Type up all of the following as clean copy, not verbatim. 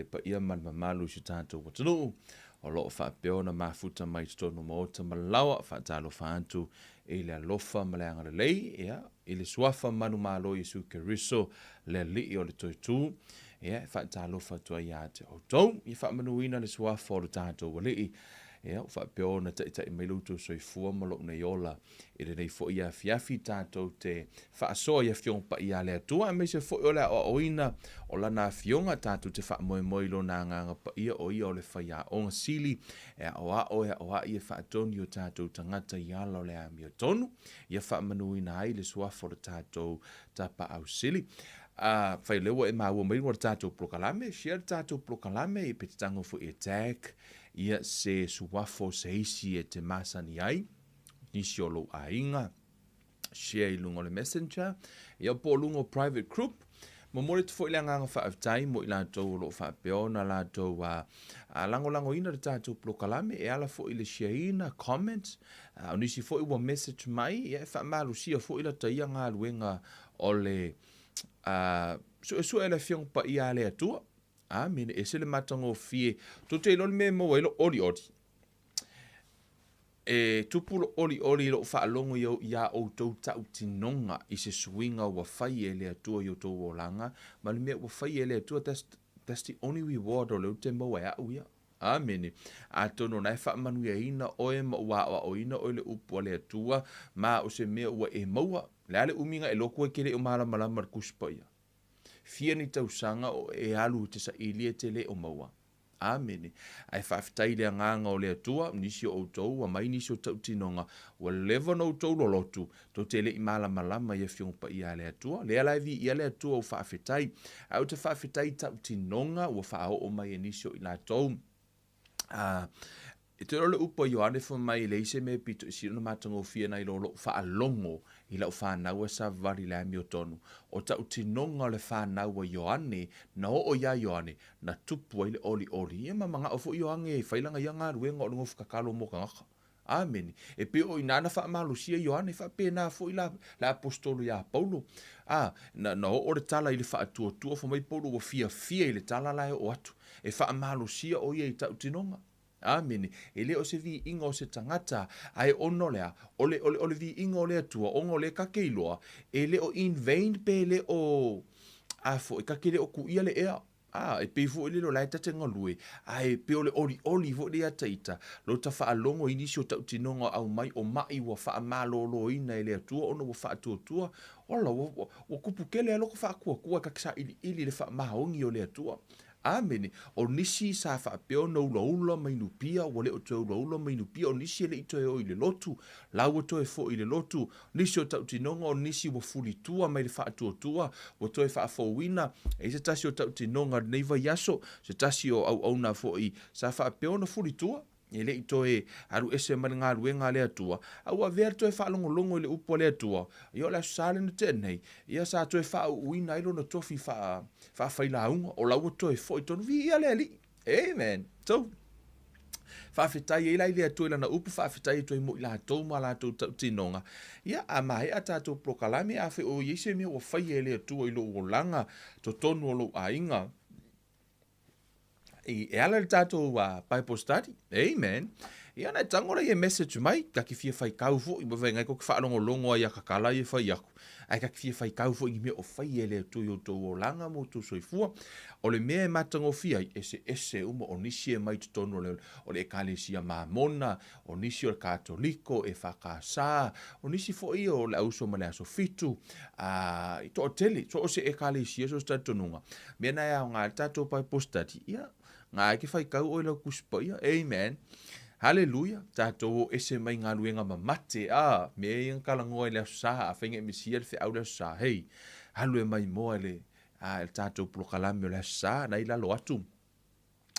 pa ia malmamalu si tātou watanu, o loo whapeona mafuta mai tonu maota malawa, whaatalo whaantu, e le alofa ma le angara lei, i le suafa manu malo Yesu Keriso, le li o le toitu, whaatalo whatua ia te o tau, i whaamanuina le suafa o le tātou wali, whapeona tai mai luto soifua malo nei ola, i le nei fo ia fiafi tātou te whaasoa ia fiong pa ia lea tua, me se fo ola o oina o lana fionga tātou te whaamoe moilo na nganga pa ia o ia o le whaia o ngasili, o a ia whaatoni o tātou tangata i ala o le ami o tonu, ia whaamanuina ai le suafo le tātou tapa au sili. Whai lewa e maua mai wa tātou prokalame, share tātou prokalame i petitango fo i attack, ia se suafo se isi e te masani ai, nisi o lo ainga, share i lungo le messenger, ia po lungo private group, mo mori te fo i nganga whaaftai, mo i lātou lo whaapeona, lātou lango ina le tātou prokalame, e ala fo i le share ina, comments, nisi fo i wa message mai, ia e whaamaru sia fo i la taia ngā luenga o le, so e la fiong pa ia le atua, mene e se le matango fie, to te lol me mo elo ori. E tupuro ori lo whaalongo iau ia o tau tau tinonga i se swinga wa whai e le atua i o tau o langa, ma le mea wa whai e le atua, that's the only reward o leo te mo e au ia. Amene. A tono nai whaamanu ia ina oe ma ua o ina oe le upo le atua, ma o se mea ua e maua, le ale uminga e loko e kere o malama kuspa ia. Fia ni tausanga o e alu te sa ilia te le o maua. Amene. Ai whaafitai le nganga o le atua, nisi o tau, wa mai nisi o tau tinonga, wa lewa no tau lo lotu, to te le i malama ia fiongpa ia le atua, le alaivi ia le atua o whaafitai, au te whaafitai tau tinonga, wa whaao o mai e nisi o i la tau, e te role upo Ioane fa mai le ise me pito isi no matango fia na ilo whaalongo i lau whanau e sa vari la mi o tonu. O ta utinonga le whanau a Ioane, na o ia Ioane, na tupu le oli. E ma manga o fo Ioane e whailanga ia ngā ruenga o lungo whakakalo mo ka ngaka. Amen. E pe o inana wha malusia Ioane, wha pe na fo i la apostolo ia Paulo. Na o le tala i le wha atua fo mai Paulo wa fia i le tala lai o atu. E wha malusia o ia i ta utinonga. Amene, e le o se vi ingo se tangata, ai ono lea, ole vi ingo lea tua, ongo le kakeiloa, e le o in vain pe le o, fo, e kake le o ku ia le ea, e pe fo le lo lai tate ngalue, ai pe ole oli fo le ataita, lo ta wha alongo inisio tau tinonga au mai o mai wa wha malolo ina e le atua, ono wa wha tua, ola, wa kupu kele aloko wha kua kakisa ili le wha mahaongi o le atua. Amene, o nisi sa whaapeo na ula mai nupia, wale o te ula mai nupia, o nisi ele itoe o i le lotu, lau o toe fo i le lotu, nisi o tau tinonga, o nisi wa fuli tua mai le whaatua, o toe whaafowina, e se tasi o tau tinonga neiva yaso, se tasi o au na fo i, sa whaapeo na fuli tua, ele itoe aru ese mani ngā ruenga le atua, au a vea toe whaalongolongo le upo le atua, io la sale na tenei, ia sa toe whaauina ilo na tofi whaafaila o lau toe fo i tonu vi ia le ali. Amen. So, whaafetai e lai le atua ila na upu whaafetai toi mo ila tau ma la tau tinonga. Ia a mahe a tātou prokalame a fe o yese me o whai e le atua ilo o langa to tonu o lo a inga. E ala le tātou Bible study. Amen. Ia nei tangora i e message mai, kaki fia whai kau fo, i mwai ngai koki whaalongo ai a kakala i e whai aku. Ai kaki fia whai kau fo i mea o whai e le tui o tau o langa mo tu soifua. O le mea e matango fia, ese uma o nisi e mai tutono o le ekalesia mamona, o nisi o le katoliko e whakasa, o nisi fo i o le auso ma le aso fitu, i to o tele, so o se ekalesia so statonunga. Mea nei au ngā tātou pai postati, ia, ngā eke whai kau o ila kuspa ia, amen. Hallelujah, tātou ese mai ngā luenga mamate, mea iang kalangoa i leo saha, a whainga misia le whi au leo saha, hei, halue mai moa le, tātou prokalame o leo saha, na ila lo atu,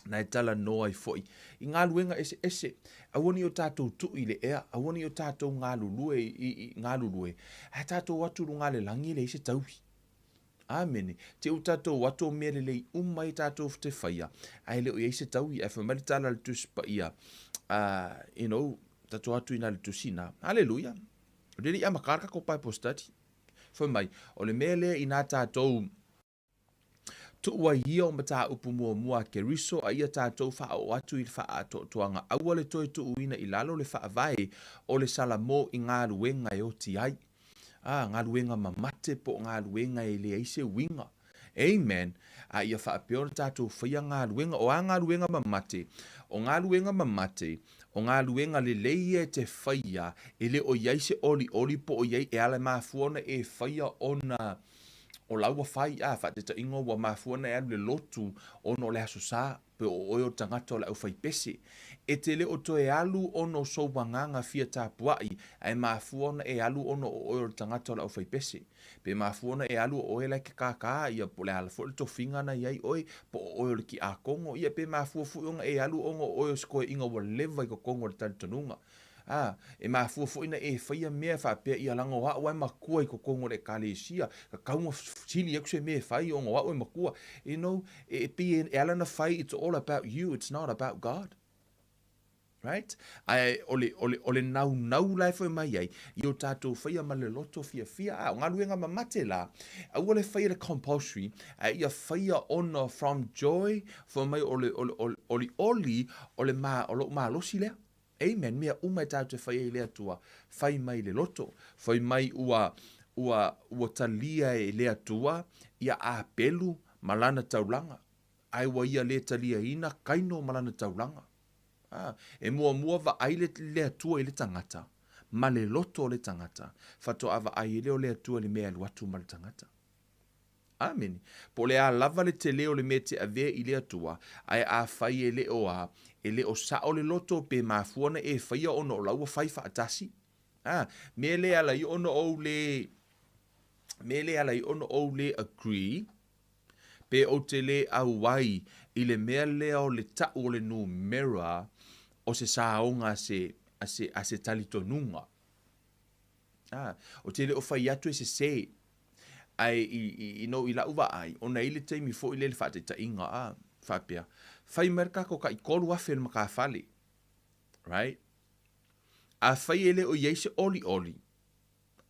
na e tala noa i foi. I ngā luenga ese, awani o tātou tu i le ea, awani o tātou ngā lulue, a tātou atu ngā le langi le ise tauhi. Amen. Te o tātou wato mea lei umai tātou te whaia. Ai leo i eise tau i e whamari tāla le tuspa ia. Tātou atu ina le tusina. Halleluja. Riri a makaraka ko pai postati. Whamai, o le mea lea i nā tātou tu ua ia o mata upu mua ke riso a ia tātou wha o atu i wha atoatoanga aua le toi tu uina i lalo le wha vai o le salamo i ngā ruenga e o ti ai. Ngā ruenga mamate po ngā ruenga e le eise winga. Amen. A ia wha apeo tātou whaia ngā ruenga o a ngā ruenga mamate. O ngā ruenga mamate, o ngā ruenga le leia te whaia e le o iaise oli po o iai e ala mafuona e whaia ona o laua whai wha te ingo wa mafuana e alu le lotu ono le aso sā pe o oio tangata o le au whai pese. E te le o to e alu ono so wanganga fia tāpuai ai mafuana e alu ono o oio tangata o le au whai pese. Pe mafuana e alu o oio le ke kaka ia po le ala fo le tofinga na iai oi po o oio le ki a kongo ia pe mafuafuionga e alu ono o oio skoe inga wa lewa i ko kongo le tantanunga. E mafuafuina e whaia mea whapea ia langa o hao ai makua i ko kongo le kalesia ka kaunga sili eku se mea whai o ngā ai makua. You know, e alana whai, it's all about you, it's not about God. Right? Ai ole nau lai foi mai ai i o tātou whaia ma le loto fia o ngā luenga mamate la au ole whaia le compulsory ia whaia ono from joy for mai ole ma losi lea. Amen. Mea umai tātou whaia i lea tua whai mai le loto whai mai ua talia e lea tua ia a pelu malana taulanga ai wa ia le talia ina kaino malana taulanga. E mua va aile le tua i le tangata. Ma le loto le tangata. Fato ava aile o le tua le mea luatu ma le tangata. Amen. Po le a lava le te leo le me te ave i le tua. Ai a fai e le o a. E le o sa o le loto pe mafuana e fai ono o laua fai fa atasi. Me le ala i ono o le. Me le ala i ono o le agree. Pe o te le au wai. I le mea lea o le ta o le numera. O se saonga se talitonunga. O te le o fai atu e se se. Ai i no i la uwa ai. O na ile teimi fo i le whate ta inga. Whapea. Whai merka ko ka i koru afe ma ka whale. Right? A whai ele o yeise oli.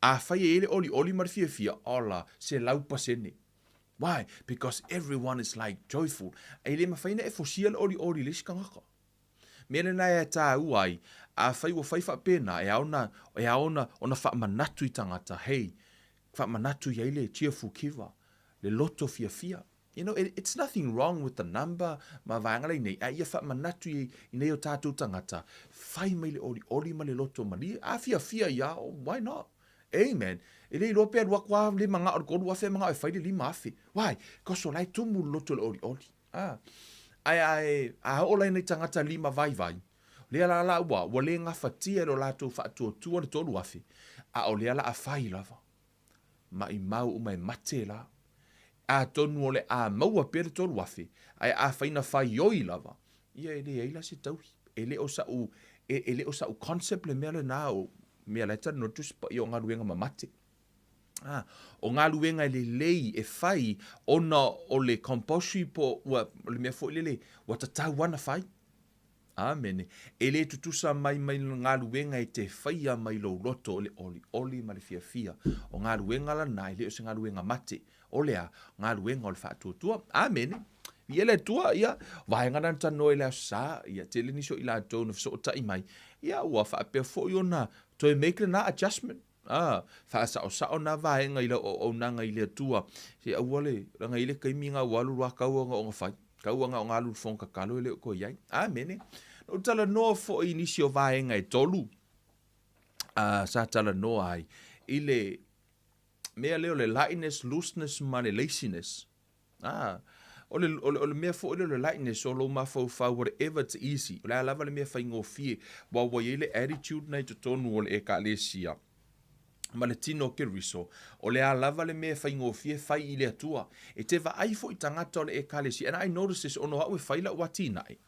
A whai ele oli mar fia. Ola, se laupa sene. Why? Because everyone is like joyful. Ai le ma whaina e fosia oli le skangaka. Mene na e tā uai, a whai wa whai whapena, e aona ona whamanatu i tangata, hei, whamanatu i eile, cheerful kiwa, le loto fia. You know, it's nothing wrong with the number, ma vangala nei, a ia whamanatu i nei o tātou tangata, whai mai le oli ma le loto mali, a fia ia, why not? Amen. E le lope adwa kwa le manga o kodu afe manga e whai le lima afe. Why? Koso lai tumu loto le oli. Ai ola nei tangata lima vai. Le ala wa le nga fatia lo lato fatu tua le tolu afi. O le ala afai lava. Ma I mau mai mate la. A tonu ole a maua pere tolu afi. Ai a faina fai oi lava. Ia ele la se tau. Ele o sa u concept le mele na o mea leta no tuspa I o ngā ruenga mamate. O ngā luenga le lei e whai ona o le compulsory po le mea fo le wa tatau wana whai. Amen. E le tutusa mai ngā luenga e te whaia mai lo roto o le oli ma le fia. O ngā luenga la nai le o se ngā luenga mate. O lea ngā luenga o le whaatua. Amen. Ia le tua ia vaenga na tano le sa ia tele ni so ila tonu so tai mai. Ia wa fa pe fo yona to make na adjustment. Fa sa ona vaenga ila o nanga ile tua. Se awole nga ile kai minga walu wa ka o fai. Ka nga nga lu fonka kalo ile ko yai. Amen. O tala no fo inisio vaenga e tolu. Sa tala no ai ile mea leo le lightness, looseness, ma le laziness. O le mea fo le lightness o lo ma fo whatever it's easy. O le lava le mea whaingo fie. Wa ile attitude nei to tonu o le eka lesia. Ma le tino ke riso. O le lava le mea whaingo fie whai I le atua. E te wa ai fo I tangata o le eka lesia. And I noticed this ono haue whaila ua tinai.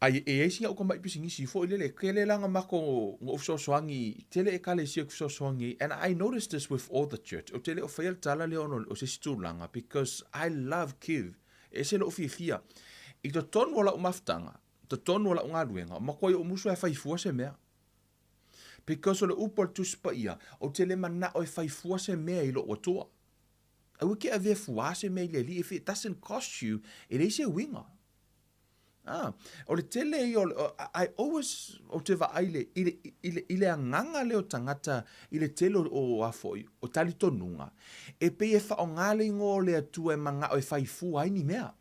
Ai eisi ngā uka mai pisi ngisi fo ile kele langa mako ngō soangi tele kale si ngō soangi and I noticed this with all the church o tele o whael tala le ono o se stulanga because I love kiv e se lo fia I to ton wala umaftanga to ton wala ngā luenga mako o musu e whaifua se mea because o le upol tuspa ia o tele mana o e whaifua se mea I lo o toa Au ke ave fuase me le li, if it doesn't cost you, it is a winga. O le tele I always, o te va aile, ile anganga le o tangata, ile tele o afoi, o tali tonunga. E pe e wha o ngale ngō le atua e manga o e whai fua ini mea.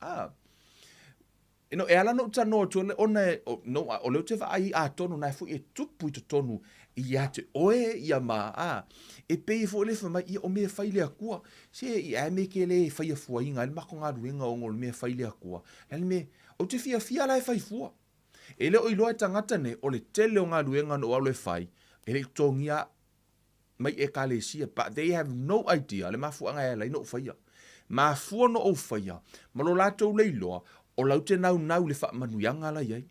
E ala no tano to le ona o le te va ai a tonu na fu e tupu I to tonu I ate oe ia ma e pe fo le fa mai o me fai le akua se I me ke le fai fua inga le mako nga ruenga o ngol me fai le akua le me o te fia la fai fua e le o ilo tangata ne o le tele o nga ruenga no o le fai e le tongia mai e kalesia but they have no idea le mafu anga e no fai ma fu no o fai ma lo lato le iloa o laute nau le wha manuianga la iei.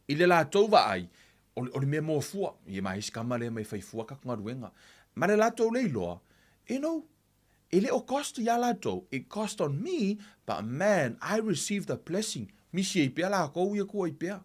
I le lātou wa ai, o le mea mō fua, I mai iskama le mai whai fua kakunga ruenga. Ma le lātou le iloa, e le o cost ia lātou, it cost on me, but man, I received a blessing. Misi e pia la kou ia kua I pia.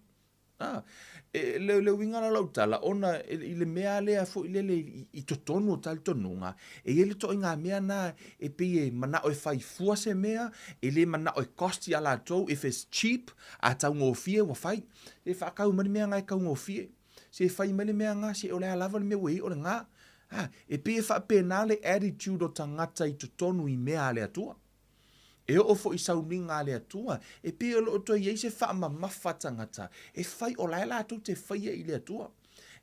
Le winga la lautala, ona I le mea lea fo I le I totonu o tal tonunga, e le to inga mea na e pe mana o e whai fua se mea, e le mana o e costi a lātou, if it's cheap, a tau ngō fie wa whai, e whakau mani mea ngai kau ngō fie, se whai mani mea ngā, se o le alava le mea wei o le ngā, e pe whapena le attitude o tangata I totonu I mea le atua. E o fo I sauninga le atua, e pe o lo to I se wha mamafa tangata, e whai o laila atu te whaia I le atua.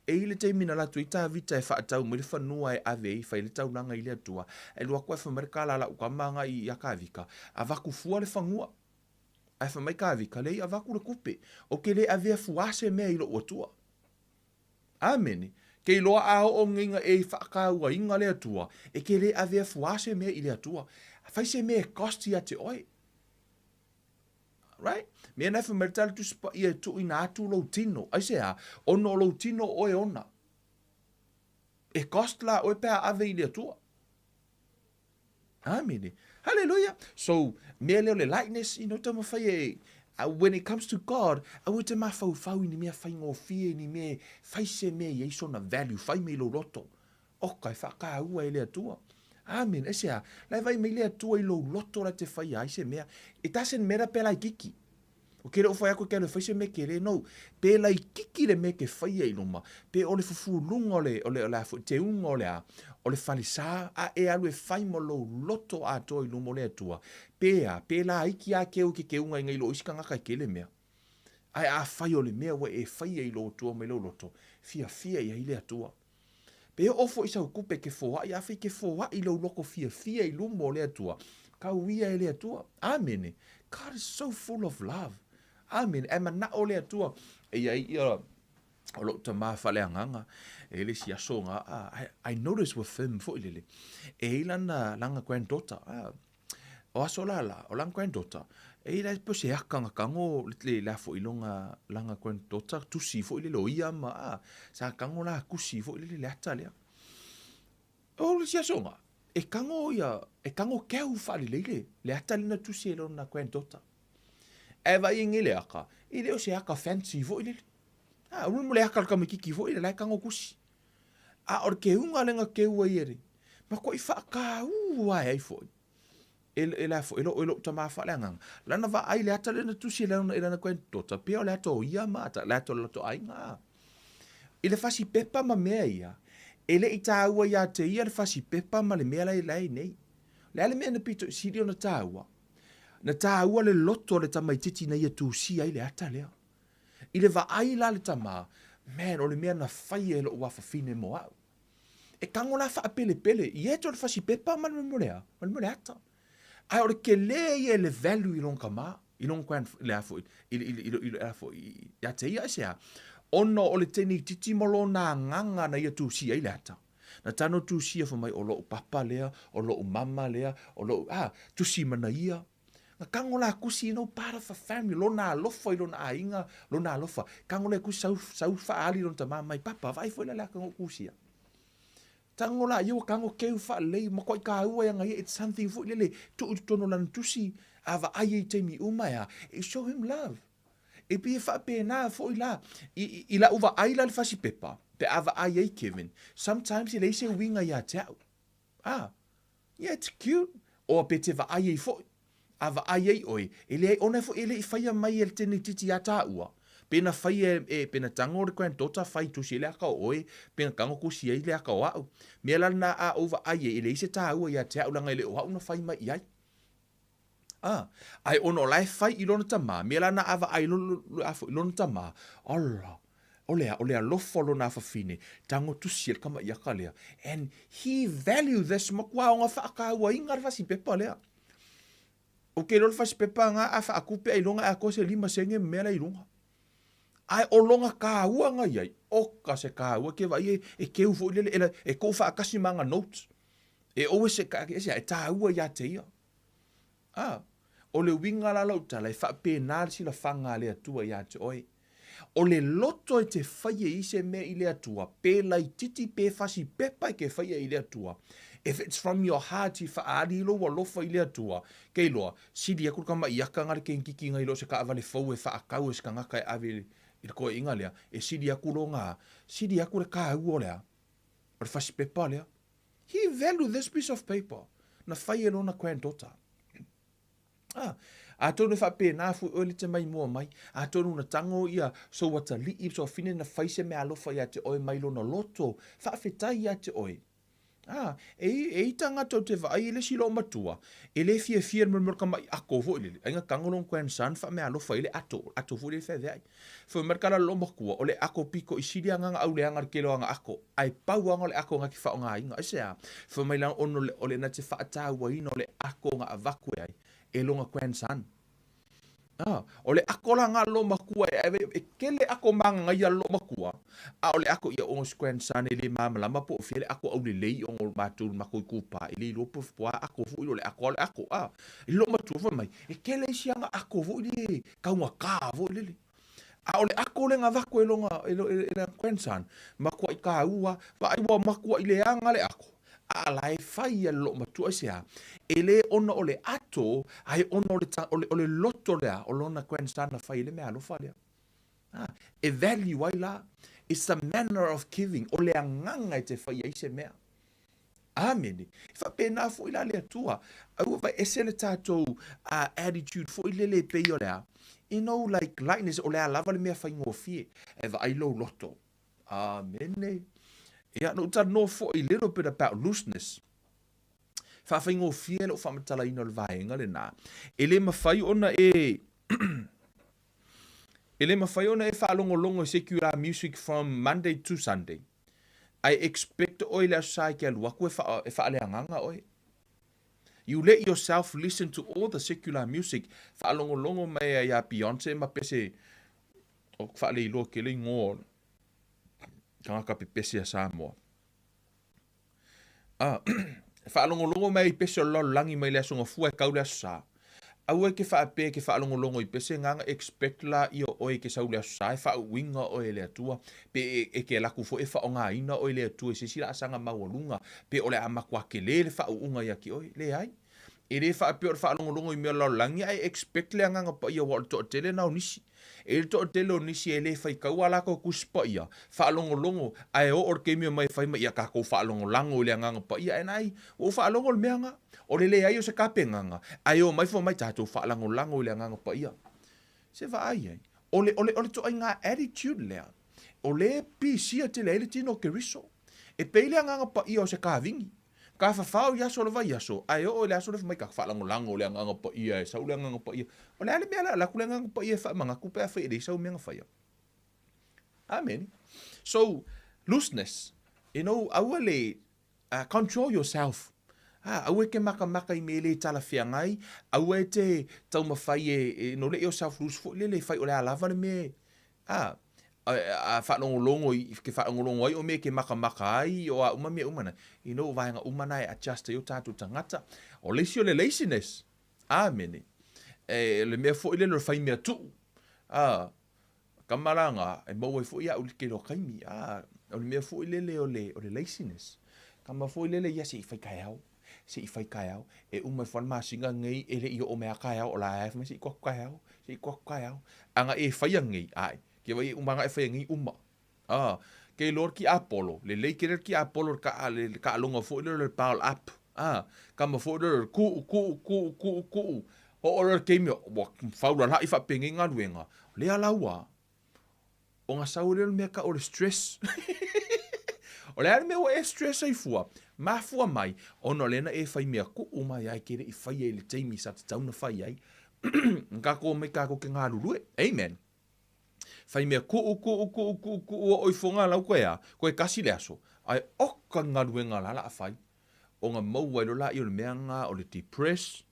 E I le te mina latu I tā vita e wha atau, mwere whanua e ave I whai le taunanga I le atua, e lua koe whamarika la ukamanga I akavika, a waku fua le whangua. A whamaika avika le a waku le kupe, o ke le ave fuase mea I lo atua. Amene. Ke loa ao o nginga e whakaua inga le atua, e ke le ave fuase mea I le atua. Fai se me costi a te oi. Right? Mea nai whameritala tu spa ia tu ina atu lo tino. Ai se ono lo tino oe ona. E cost la oe pea ave I le atua. Amene. Hallelujah. So, mea leo le lightness, tama whai when it comes to God, au te mawhau ni mea whai ngō fie ni mea, whai se mea ieiso na value, whai me lo roto. Okai whakaua le atua. Amen. Ese lai vai me le atua I lo loto la te whai ai se mea. It doesn't matter pe lai kiki. O kere o whai ako kere whai se me kere, no. Pe lai kiki le me ke whai ai loma. Pe o le fufulunga o te unga o le whalisa a e alu e whai mo lo loto a toi loma le atua. Pe la iki a keu ke unga inga I lo iska ngaka ke le mea. Ai a whai o le mea wa e whai ai lo atua me lo loto. Fia I le atua. Pe ofo I sau kupe ke foa, I awhi ke foa I lo loko fia I lumo le atua. Ka uia le atua. Amen. God is so full of love. Amen. E mana o le atua. E ia o lo ta maa faaleagaga. E le si aso nga. I noticed with him fo ilele. E ilana langa granddaughter. O aso la, o langa granddaughter. E ila po se akanga kango le la fo ilonga langa granddaughter tusi fo ile lo ia ma sa kango la kusi fo ile le ata le. O le sia songa e kango keu fa le ata le na tusi ile na granddaughter. E va ingile aka ile o se aka fancy fo ile. O mo le aka ka mikiki fo ile la kango kusi. O ke unga lenga keu ere. Ma ko I fa ka ai fo. Elo tama faaleagaga lana vaai le ata lena tusi lana granddaughter pea o le ato o ia ma le ato lato aiga I le fasi pepa ma mea ia e leʻi tāua iā te ia le fasi pepa ma le mea lailai nei le ale mea na pito sili o na tāua le loto le tamaitiiti na ia tusi ai le ata lea I le vaai la le tama man o le mea na fai e loo wafafine mo au e kango la faapelepele I eto le fasi pepa ma le mo le ata ai ora ke le le value I lon kama I lon kwan le afo ya te ia se ono o le teni titi mo lo na nganga na ia tu si ai le ata na tano tu si fo mai o lo papa lea o lo mama lea o lo tu si mana ia na kango la kusi no part of a family lo na lofa I lo na ainga lo na lofa kango le kusi sau fa ali lon ta mai papa vai foi la kango kusi tango la yo kango keu fa le mo ko ka ua nga it's something for le tu tono lan tusi ava ai te mi umaya e show him love e pe fa pe na fo ila ila uva ai la fasi pepa pe ava ai Kevin sometimes ele se winga ya tau Yeah, it's cute. O pe te va ai fo. A va ai oi. Ele ona fo ele I whaia mai el tene titi a Taua. Pena whaia pena tango o koe tota whai tusi ele aka oi. Pena kango kusi ele aka o au. Mea lana a o va ai ele I se Taua ia te aulanga ele o au na whai mai ai. Ai ono lai whai I lona tama. Mea lana ava ai lona tama. Ola. Olea lofo lona whawhine. Tango tusi ele kama iaka lea. And he value this makua o ngā whaakaua inga whasi pepa lea. O ke lolo whasi pepa ngā a whaakupe ai longa a kose 5 senge mea I longa. Ai o longa ka ua nga iai. Oka se ka ua ke vai e keu fo ilele e kou whaakasi manga notes. E owe se ka e tā ua ia te ia. O le winga la lau tala e whaape nāri sila whanga le atua ia te oi. O le loto e te whaia I se mea I le atua. Pe lai titi pe whasi pepa ke whaia I le atua. If it's from your heart I whaari lo wa lofa I le atua. Kei loa, sidi aku kama iaka ngare ke nkiki ngai lo se ka avale fau e whaakau e skangaka e ave I koe inga lea. E sidi aku lo ngā. Sidi aku le ka au o lea. O le whasi pepa lea. He value this piece of paper. Na whaia lo na kwentota. A tonu whape nā fu o le te mai mua mai. A tonu na tango ia so wata li so fine na whaise me alofa ia te oi mai lo na loto. Whaafetai ia te oi. E tanga tau te vai ele silo matua. Ele fia merka mai ako vo ele. Ainga kangolong kwen san fa me alofa ele ato vo ele fe vai. Fo merka la lomba kua ole ako piko isiri anga au le anga kelo anga ako. Ai pau anga le ako nga ki fa nga inga. Ese fo mai la ono ole na te fa ta wa ino le ako nga avaku ai. E longa kwen san. Ole ako la ngā loma kua e kele ako manga ngai a loma kua. Ole ako ia o skwen san ele mamalama po fele ako au le lei o matul mako kupa ele lopo poa ako fu ole ako loma tu fo mai. E kele sianga ako fu le kaunga ka fu le. Ole ako le nga vako e longa ele kwen san mako I ka ua va ai wa mako ile anga le ako. Alai fai lo matua sea ele ona ole ato ai ona ole loto lea olona kwensana fai le mea lo fale e value waila is the manner of giving ole anganga te fai ise mea amen fa pena fo ila le tua au vai esele tato attitude fo ile le pe yo lea you know like lightness ole lava le mea fai ngofie e va ai lo loto amen. Yeah, no, ta no for a little bit about looseness. Fa faingo fie lo fa matala ino le vaenga le na. Ele mafai ona e ele mafai ona e fa longo secular music from Monday to Sunday. I expect oil asai ke alua ko e fa ale nganga oi. You let yourself listen to all the secular music. Fa longo mai ya Beyonce ma pese o fa le lo ke le ngor. Kanga ka pepese a Samoa. Whaalongolongo mai pese o langi mai lea songa fua e kaule asa. Aue ke whaape ke whaalongolongo I pese nganga expect la I o oe ke saule asa e whaawinga oe lea tua. Pe e ke laku fo e whaonga ina oe lea tua e se sila asanga mawalunga. Pe ole amakwa ke le whaunga ya ki oe le ai. E le whaape o whaalongolongo I mea langi ai expect lea nganga pa ia wal to tele nao nisi. E to telo nisi e le fai kaua lako kuspa ia. Whaalongolongo ai o or kemia mai fai mai ia kako whaalongolango le nganga pa ia e nai. O whaalongol mea nga. O le ai o se kape nganga. Ai o mai fo mai tato whaalongolango le nganga pa ia. Se va ai ai. Ole to ai ngā attitude lea. O le pisia te le tino ke riso. E peile nganga pa ia o se kavingi. Ka whawhau yaso le vai yaso. Ai o le aso le mai ka whaalangolango le nganga pa ia e sau le nganga pa ia. O le ale mea la kule nganga pa ia whaamanga kupe a whaere sau mea whaia. Amen. So, looseness. You know, aua le control yourself. Aua ke maka I me le tala whiangai. Aua te tau mawhai e no le yourself loose fo le whai o le alava le me. Whaanongolongo ke whaanongolongo ai o me ke maka ai o a umami umana. You know, vaenga umana e adjust yo tātou tangata. O leisi o le laziness. Amen. Le mea fo ile lo whai mea tu. Kamaranga e mau e fo ia uli ke lo kaimi. O le mea fo ile le o le laziness. Kama fo ile le ia se I whai kai au. Se I whai kai au. E umai whan masinga ngei ele I o mea kai au. O la e se I kwa kai au. Se I kwa kai au. Anga e whai ngei ai. Ke wai umanga e whai ngi uma. Ke lor ki Apollo. Le leikere ki Apollo ka alonga fo ile le Paul up. Kama fōra ku. O ora keimi wa faula la ifa penginga luenga. Lea laua. O ngā saurel mea ka ore stress. O lea mea o stress ai fua. Mafua mai. Ono lena whai mea ku mai ai kere i whai ai le teimi sa te tauna whai ai. Ngako me kako ke ngā rurue. Amen. Whai mea ku o ifonga lau koe a. Koe kasi le aso. Ai oka ngā ruenga la a whai. O ngā mau ai lo la i o le mea ngā o le depress.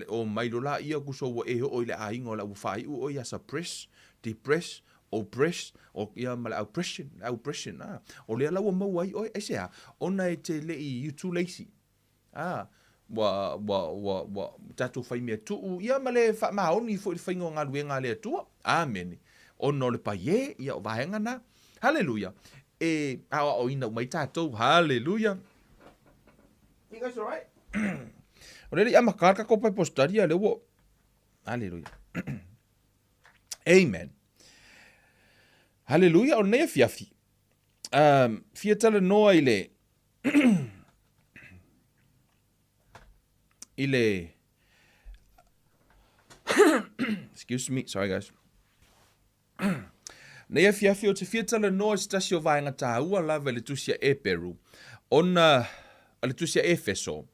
O mai lo la ia kuso wa e o le ainga o la whai o ia suppress, depress, oppress, o ia mala oppression. O le ala wa mau ai ai se a. Ona e te le i you too lazy. Tatu whai mea tuu. Ia male maoni fo i whaingo ngā ruenga le atua. Amen. Ono le pa ye, ia o vahenga na. Hallelujah. Awa o ina umai tātou. Hallelujah. You guys all right? O lele ia makaraka ko pai postaria le wo. Hallelujah. Amen. Hallelujah. O nei fiafi. Fia tala noa ile. Excuse me. Sorry guys. Nei fiafi o te fia tala noa stasi o vaenga Taua lava le tusia e Peru. Ona le tusia e Feso.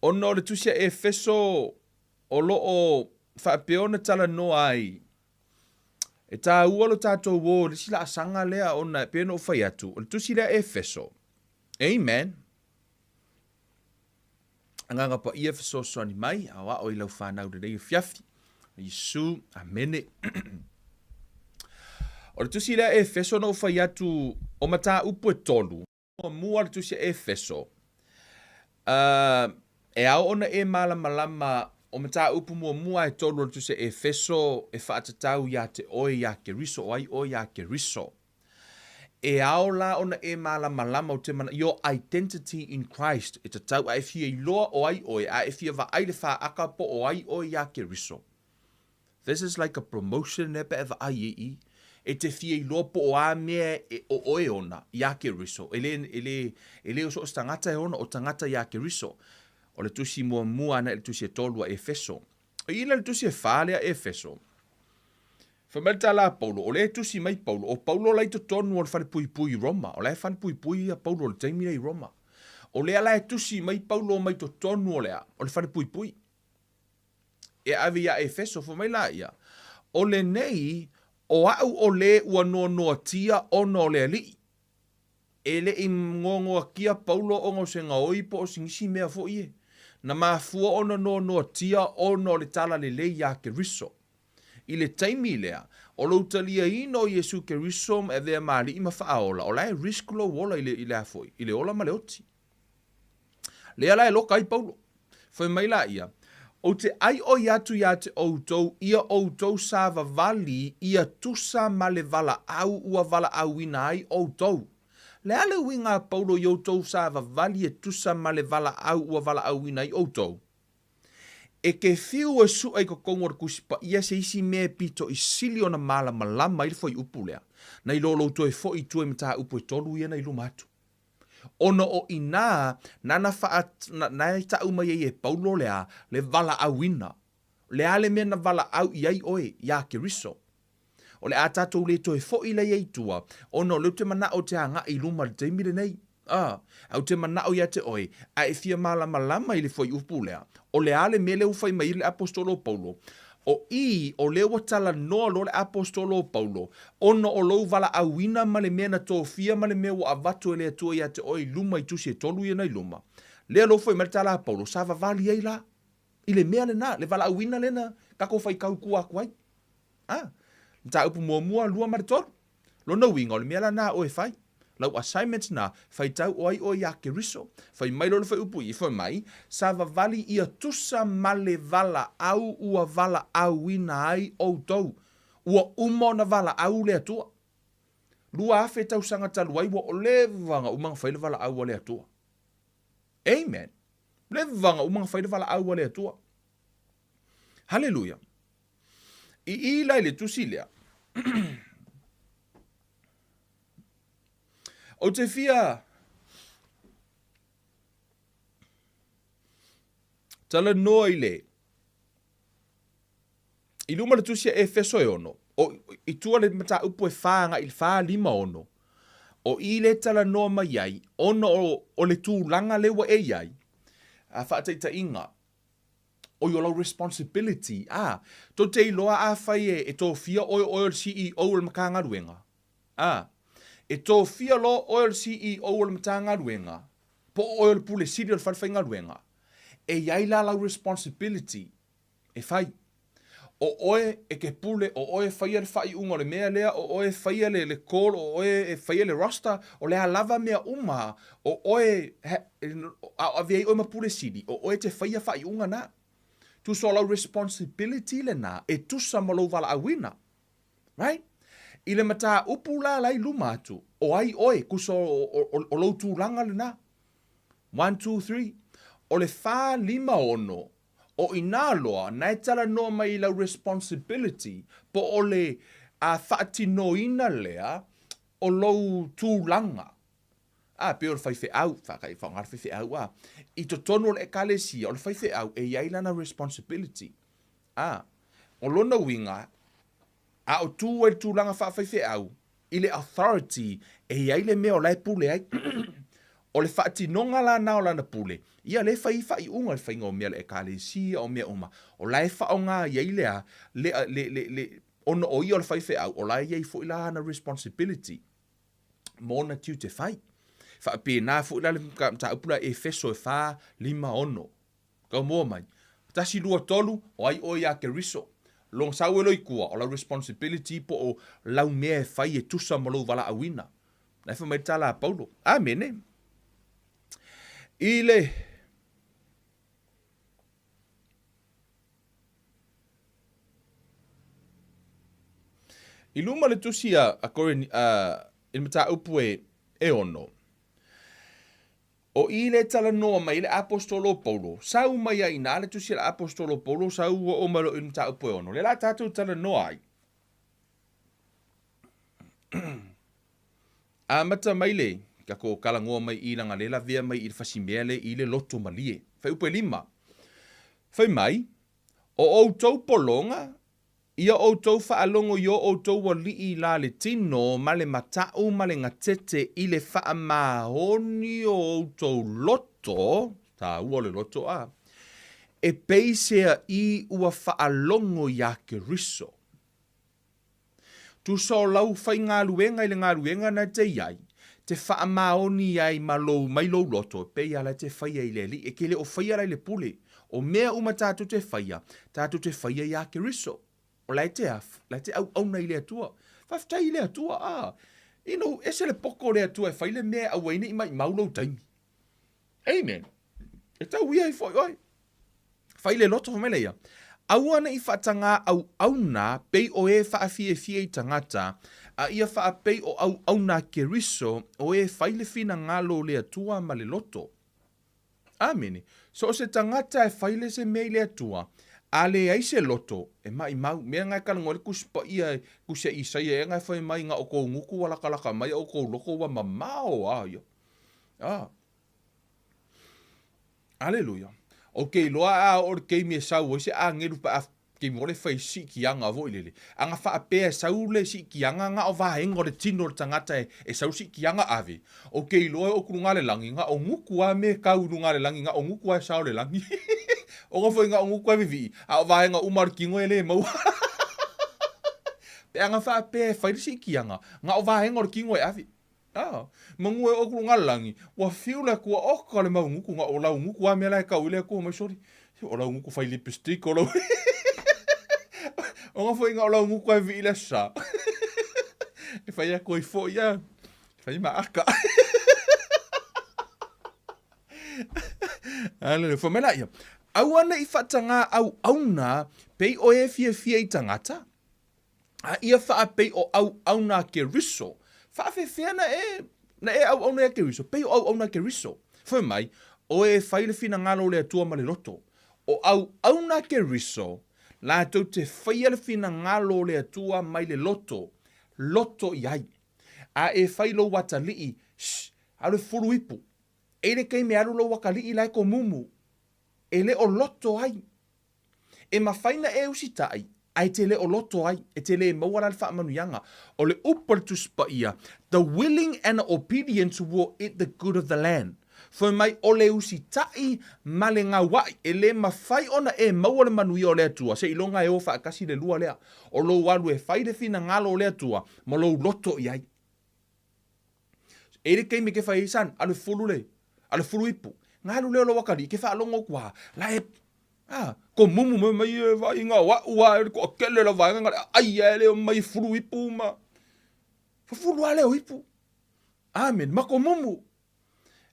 Ono le tusia e Feso o lo o whapeona tala noa ai. E tā ua lo tātou wō, le sila asanga lea ona pēno o whai atu. O le tusi lea e Feso. Amen. Anganga pa ia Feso soani mai, awa o ilau whanau de rei fiafi. Isu, amene. O le tusi lea e Feso no whai atu o mata upu e tolu. O mua le tusi e Feso. E au ona e malama o mata upu mua e tolu le tusi e Feso e whaatatau ia te oe ia ke riso, o ai oe ia ke riso. E au la ona e malama o te mana, your identity in Christ, e te tau a e fia i loa o ai oe, a e fia wa aile wha aka po o ai oe ia ke riso. This is like a promotion e pe e wa ai i. E te fia i loa po o a mea e o oe ona, ia ke riso. Ele o so o tangata e ona, o tangata ia ke riso. O le tusi mua na le tusi e tolua e Feso. O ina le tusi e whaalea e Feso. Whamelta la Paulo, o le tusi mai Paulo. O Paulo lai to tonu o le whare pui Roma. O le whare pui a Paulo o le taimira i Roma. O le ala e tusi mai Paulo mai to tonu o lea. O le whare pui. E avi ia e Feso, whamela ia. O le nei, o au o le ua noa tia ono o le ali. E le i ngongoa kia Paulo o ngau se ngaoi po o singisi mea fo ie. Na mafua ono no tia ono le tala le ia ke riso. I le taimi lea, o lo utalia ino Yesu ke riso e vea maali ima whaaola, o lai risk lo wola i le afoi, i le ola ma le oti. Lea lai loka ai Paulo. Foi mai la ia. O te ai o iatu ia te outou, ia outou sa vavali, ia tusa ma le vala au ua vala au ina ai outou. Le ale winga Paulo i outou sa vavali e tusa ma le vala au ua vala au ina ai outou. E ke fiu e su ai ko kongor kusipa ia se isi me pito i sili ona mala malama i foi upu lea. Na i lolo to e foi tu e mta upu e tolu ia na i lumatu. Ono o ina nana faat na i ta uma ye Paulo lea le vala au ina. Le ale me na vala au iai oe ia ke riso. O le atatou le to e foi le ye tua. Ono le te mana o te anga i luma le teimire nei. Au te mana o ia te oe, a e fia malama i le foi upu lea. O le ale me le ufai mai le apostolo Paulo. O o le watala noa lo le apostolo Paulo. Ono o lou vala awina ma le mea na tofia ma le mea wa avatu e le atua ia te oe luma i tusi e tolu ia nei luma. Lea lo foi maritala Paulo, sa vavali ei la. I le mea le na, le vala awina le na, kako fai kau kua kuai. Ta upu mua lua maritoru. Lo na winga o le mea la na o e fai. Lau assignments na, fai tau oi o ia ke riso, fai mai lolo fai upu i, fai mai, sa vavali ia tusa male vala au ua vala au ina ai ou tau, ua umo na vala au le atua. Lua afe tau sanga talu ai, ua o levanga umanga fai le vala au le atua. Amen. Levanga umanga fai le vala au le atua. Hallelujah. I lai le tusilea. O te fia, tala noa i le. I luma le tusia e feso e ono. O i tua le mata upu e whaanga i whaa 5 ono. O i le tala noa mai ai, ono o le tūlanga lewa e iai. A whaataita inga. O yo lau responsibility. To te iloa a whai e tō fia o le CEO le makanga ruenga. E tō fia lo o le CEO le matanga ruenga. Po o le pule siri le whawhainga ruenga. E iai la lau responsibility. E whai. O oe e ke pule, o oe whaia le whai unga le mea lea, o oe whaia le call, o oe whaia le roster, o lea lava mea uma, o oe, a vei oe ma pule siri, o oe te whaia whai unga na. Tu so lau responsibility le na, e tusa ma lau wala awina. Right? I le mata upu la lai luma atu, o ai oe, kuso o lau tūranga le na. 1, 2, 3. O le wha 5 ono, o ina loa, nai tala noa mai lau responsibility, po o le whaatino ina lea, o lau tūlanga. Pe o le whaife au, whakai whangar whaife au, I to tonu le ekalesia, o le whaife au, e iai lana responsibility. O lona winga, o tū e tūlanga whaife au, I le authority, e iai le mea o lai pule ai, o le whaatinonga la nao lana pule, ia le whai unga le whainga o mea le ekalesia o mea uma, o lai whaonga iai lea, ono o ia o le whaife au, o lai iai fo ila na responsibility, mona tiu te whai. Whaape nā fo ila le ta upula e feso e wha 5 ono. Kau mua mai. Tasi 2 tolu, o ai o ia ke riso. Long sau e loi kua, o la responsibility po o lau mea e whai e tusa mo lau wala awina. Nai wha mai tala a Paulo. Amene. Ile. I luma le tusi a kore il mata upu e ono. O i le tala noa mai le apostolo Paulo. Sau mai a ina le tusi le apostolo Paulo, sau o malo il mata upu e ono. Le la tatu tala noa ai. A mata mai le, kako kalangoa mai I langa lela vea mai I le fasimele I le loto malie. Fai upe 5. Fai mai, o outou polonga, ia outou whaalongo yo outou wa lii la le tino ma le matau ma le ngatete I le wha mahoni o outou loto, ta ua le loto e peisea I ua whaalongo ya ke riso. Tu so lau whai ngā luenga I le ngā luenga na te iai, te wha mahoni ai malo mai lo loto, pe ala te whaia I le li, e ke le o whaia le pule, o mea uma tātu te whaia ya ke riso. O lai te au nei le atua. Whaftai le atua, Ino, ese le poko le atua, whai le mea au waine I mai maulo taimi. Amen. E tau ia I foi, oi. Whai le loto ho mele ia. Au ana I whatanga au na, pei o e whaafie I tangata, a ia whaapei o au na ke riso, o e whai le fina ngalo le atua ma le loto. Amen. So se tangata e whai le se mei le atua, ale ai se loto, e mai mau, mea ngai kalangore kuspa ia, kusia isai e ngai whai mai nga o kou nguku wala kalaka mai o kou loko wa mamao ia. Aleluia. Ok, loa a or kei me sau, ose a ngeru pa a kei more whai si ki anga vo ilele. Anga wha a pea sau le si ki anga nga o vahengo le tino le tangata e sau si ki anga ave. Ok, loa o kuru ngale langi nga o nguku a me kau ngale langi nga o nguku a sao le langi. O nga foi nga o nguku a vivi, a o vahenga umar kingo ele mau. Pe anga wha a pea whai si ki anga, nga o vahengo le kingo e ave. Mangue o kuru ngalangi, wa fiula kua oka le mau nguku nga o lau nguku a mea lai kau ile kua mai sori. O lau nguku whai lipstick o lau. O nga foi nga o lau nguku a vi ile sa. E whai a koi fo ia, whai ma aka. Alele, wha mena ia. Au ana I whatanga au na, pei o e fia I tangata. A ia wha pei o au na ke riso. Whaafewhea na e au na ke riso. Pei o au na ke riso. Whai mai, o e whaile fina ngalo le atua ma le loto. O au na ke riso, la tau te whaile fina ngalo le atua mai le loto. Loto iai. A e whailo wata lii, ale furu ipu. E le kei me alu lo waka lii lai ko mumu. e le o loto ai. E mawhaina e usita ai te le o loto ai, e te le mawara le wha manuianga, o le upar tu spa ia, the willing and obedience will eat the good of the land. Foi mai o le usitai ma le ngā wai, e le mawhai ona e maua le manui o le atua, se ilonga e o whaakasi le lua lea, o lo walu e whai le fina ngalo o le atua, ma lo loto i ai. E le keimi ke whai isan, ale fulu ipu, ngalo leo lo wakari, ke wha alongo kua, la e, ko mumu me mai e vai ngā wa, ko kele la vai ngā, ai e leo mai fulu ipu ma, fulu a leo ipu, amen, ma ko mumu,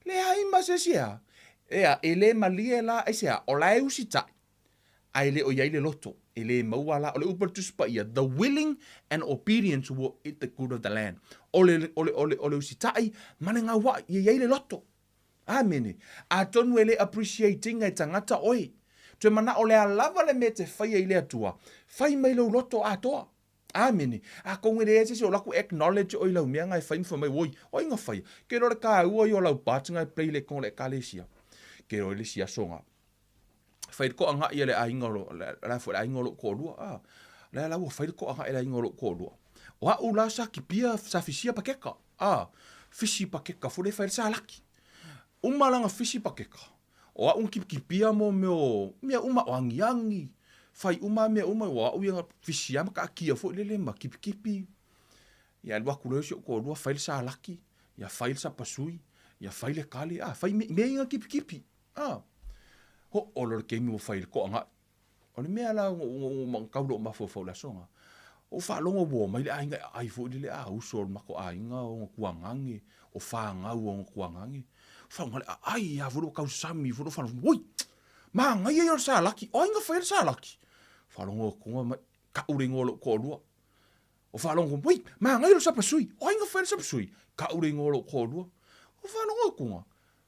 le ai ma se sia. Ea, e le malia la, e sea, o la e usita. Ai le o iai le loto. E le maua la, o le upar tuspa ia. The willing and obedience will eat the good of the land. O le usitai, mane ngā wa, iai le loto. Amene. A tonu e le appreciating e tangata oi. Tue mana o le alava le me te whai e le atua. Whai mai lo loto atoa. Amene. A konge le ese o laku acknowledge o i lau mea ngai whain wha mai woi. Oi ngā whai. Ke rore ka ua i o lau pātinga play le kong le ka le sia. Ke rore le sia songa. Whai ko anga i le ainga lo. La fo le ainga lo ko lua. Le lau whai ko anga i le ainga lo ko lua. O a ula sa ki pia sa fisia pakeka. Fisi pakeka. Fo le whai sa laki. Umalanga fisi pakeka. O a un ki pia mo mea uma o angiangi. Fai uma mea uma wa uia fisiama ka kia fo lele ma kipi. Ya lua kulo sio ko lua fail sa laki. Ya fail sa pasui. Ya fail kali. Fai me inga kipi. Ho olor ke mi mo fail ko anga. Ole mea la o kaulo ma fo la songa. O fa longo bo mai le ainga ai fo lele usol ma ko ainga o kuangangi. O fa nga o kuangangi. Fa ngale ai ya vuru kau sami vuru fa. Woi. Ma nga ye sa laki. O inga fail sa laki. Whalongo kunga mai, ka uringo lo ko lua. O whalongo, wei, maa ngai lo sapa sui, o inga whaere sapa sui, ka uringo lo ko lua. O whalongo kunga.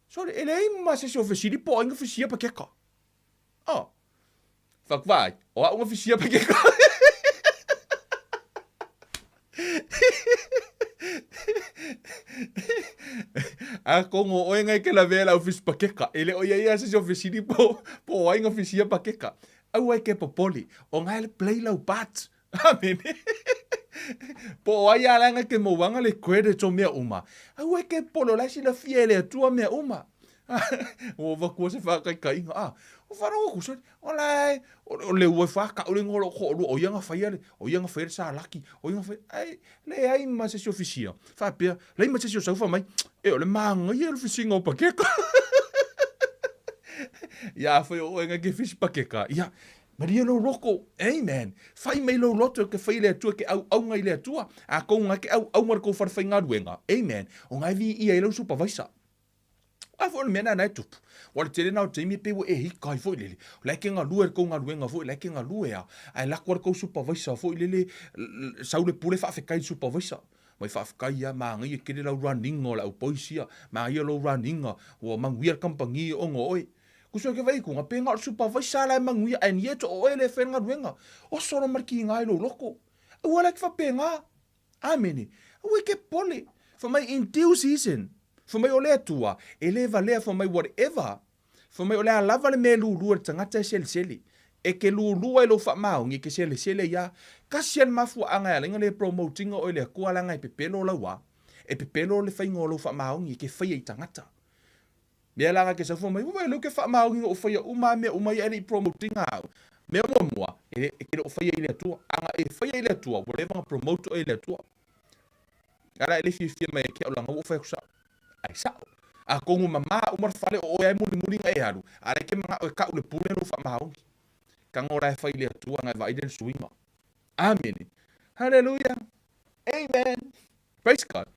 Sore, ele ei ma se se o whesiri po, o inga whesia pa keka. Whakwai, o a unga whesia pa keka. A kongo o inga ke la vela o whes pa keka, ele o ia se se o whesiri po, o inga whesia pa keka. Au ai ke popoli, o ngai le play lau bat. Amen. Po ai alanga ke mo wanga le credit o mea uma. Au ai ke polo lai si la fiele atua mea uma. O wakua se whakai kainga. O whanau ku sori. O lai, o le ue whaka o le ngoro ko o ianga whaiare. O ianga whaere sa laki. O ianga whaere, ai, le ai ma se si ofisia. Whapea, le ma se si o saufa mai. E o le maanga i e le fisinga o pakeka. Ya foi o enga ke fish pakeka. Ya Maria lo roko. Amen. Fai mai lo loto ke fai le atua ke au ngai le atua. A ko nga ke au mar ko far fai nga ruenga. Amen. O ngai vi i e lo supervisor. A fo mena na tu. Wala tele na te mi pe wo e hi kai fo lele. La ke nga luer ko nga ruenga fo la ke nga luea. Ai la ko supervisor fo lele sa le pule fa fe kai supervisor. Mai whaakai ia, maa ngai e kere lau running o lau poisia, maa ia lau running o manguia kampangi o ngoi. Kusua ke vai kunga, pe ngā supervisor lai manguia, and yet o ele whenga ruenga. O soro mariki ngai lo loko. Ua lai kwa pe ngā. Amene. Ua ke pole. For my in due season. For my ole atua. Ele valea for my whatever. For my ole alava le me lulua tangata seli. E ke lulua e lo wha maungi ke seli ia. Kasian mafu anga ya lenga le promoting o ele kua langa e pepelo la wa. E pepelo le whaingo lo wha maungi ke whaia i tangata. Mea langa ke safo mai, uwe lo ke wha maungi o whaia umame umai ane i promoting au. Mea mua, e ke o whaia ile atua. Anga e whaia ile atua, whatever promote o ile atua. Gara ele fia mai ke o langa o whaia kusa. Ai sao. A kongu mama umar whale o e muli ngai haru. Are ke mga o e ka ule pule lo wha maungi. Kanga ora e whaia ile atua ngai vaiden suinga. Amen. Hallelujah. Amen. Praise God.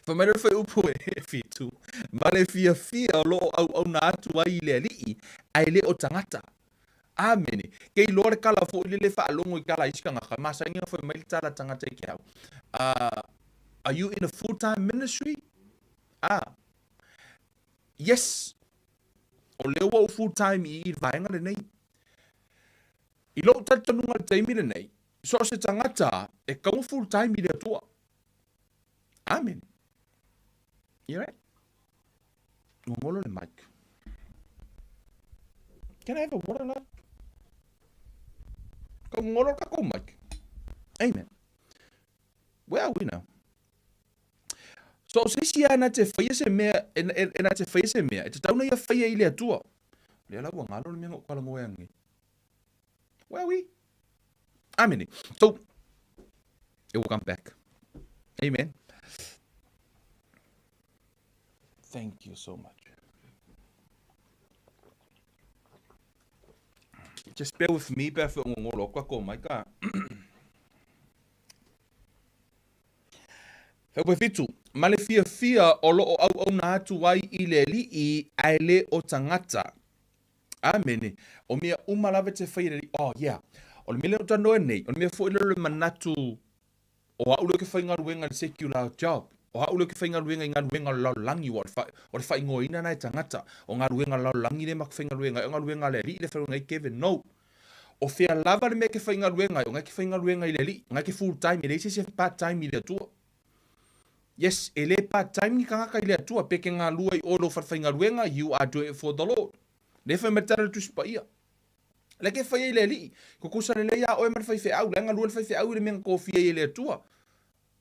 Whamere whai upo e fitu. Mare fia lo au na atu ai le alii. Ai le o tangata. Amen. Kei lore kala fo le wha alongo I kala iska ngaka. Masa inga whai maili tala tangata I ke au. Are you in a full-time ministry? Yes. O lewa o full-time I vaenga le nei. I lo tatanunga taimi le nei. So se tangata e kau full-time I le atua. Amen. You right? Ngolo le mic. Can I have a water, love? Ka ngoro ka ko, Mike. Amen. Where are we now? So se sia na te whaia se mea, e na te whaia se mea, e te tauna ia whaia i lea tua. Lea lau ngalo le mea ngok kala ngoe angi. Where are we? Amen. So, it will come back. Amen. Thank you so much. Just bear with me, bear with ngolo kwa ko mai ka. Hewe fitu, male fia o lo au na atu wai i le li I aile o tangata. Amene. O mea umalawe te whaia li, oh yeah. O le mele o tanoe nei, o le mea fo ilere manatu o haulo ke whainga ruenga le secular job. O haulo ke whainga ruenga I ngā ruenga lau langi o le whaingo ina nai tangata. O ngā ruenga lau langi le mak whainga ruenga, o ngā ruenga le li le whainga I Kevin, no. O whea lava le mea ke whainga ruenga, o ngā ke whainga ruenga I le li, ngā ke full time, I le se part time I le atua. Yes, e le part time ni kangaka I le atua, peke ngā lua I olo whainga ruenga, you are doing it for the Lord. Le whai matara tu spa ia. Le ke whai le li, ko kusa le leia oe man whai au, le ngā lua le whai au I le mea ko fia I le atua.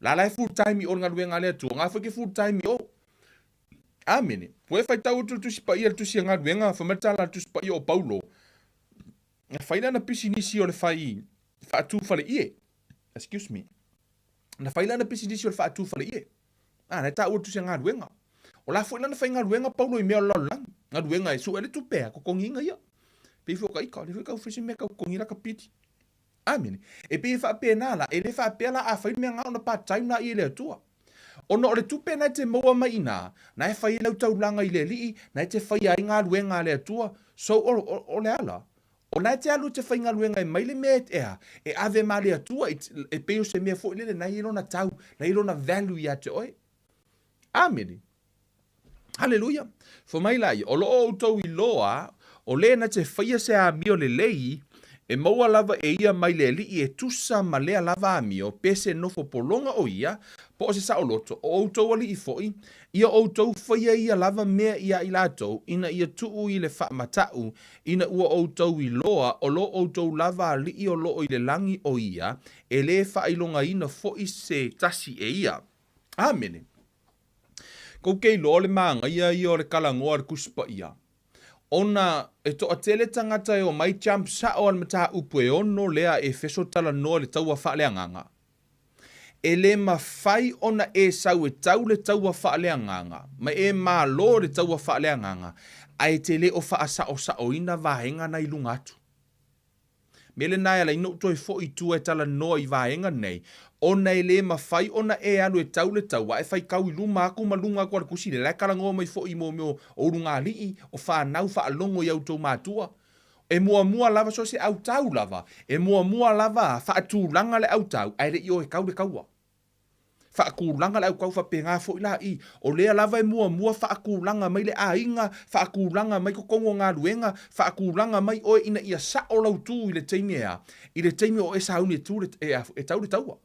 La lai full time I o ngā ruenga le atua, ngā whai full time I o. Amene, poe whai tau tu spa ia tu si ngā ruenga, whai matara tu spa ia o Paulo. Nga whaila na pisi nisi o le whai atu whale ie. Excuse me. Na whaila na pisi nisi o le whai atu whale ie. Nei ta ua tu si ngā ruenga. O la whaila na whai ngā ruenga Paulo I mea o laulang. Ngā ruenga e su ele tu pēa ko konginga ia. Pei whoka ika, le whai whisi mea kau kongira ka piti. Amene. E pei wha pēa nāla, e le wha pēa la a whai mea ngā ona part time na I le atua. Ono o le tu pēa na te maua mai ina, na e whai lau tau langa I le lii, na e te whai ai ngā ruenga le atua. So o le ala. O nai te alu te whainga luenga I maile mea ea, e ave male atua, e peo se mea fo ilele, na ilo na tau, na ilo na value ia te oe. Amene. Hallelujah. Fo mai lai, o lo o tau I loa, o le na te whaia se a mio le lei, e maua lava e ia mai le li e tusa ma lea lava a mio, pese nofo polonga o ia, po o se sa o loto, o outou ali I foi, ia outou whaia ia lava mea ia I latou, ina ia tuu I le wha matau, ina ua outou I loa, o lo outou lava li I o loo I le langi o ia, e le wha ilonga ina foi se tasi e ia. Amene. Kou kei lo le maanga ia I o le kalangoa le kuspa ia. Ona e to atele tangata e o mai jump sa o al mata upu e ono lea e feso tala noa le taua faaleagaga. E le mawhai ona e sau e tau le taua faaleagaga, ma e malo le taua faaleagaga, ai te le o whaasa o sa o ina vahenga na ilunga atu. Mele nai ala ino toi fo I tua e tala noa I vahenga nei, ona e le mawhai ona e alu e tau le taua, e whai kau I luma aku ma lunga kua kusi le karangoa mai fo I mo o runga lii, o whanau whaalongo I autou mātua. E mua lava so se au tau lava, e mua lava whaatūlanga le au tau, ai re I o e kau le kaua. Whaakūlanga le au kau whapengā fo I la I, o lea lava e mua whaakūlanga mai le ainga, whaakūlanga mai ko kongo ngā luenga, whaakūlanga mai oe ina ia sa o lau tū I le teimi ea, I le teimi o e sauni e tū e tau le taua.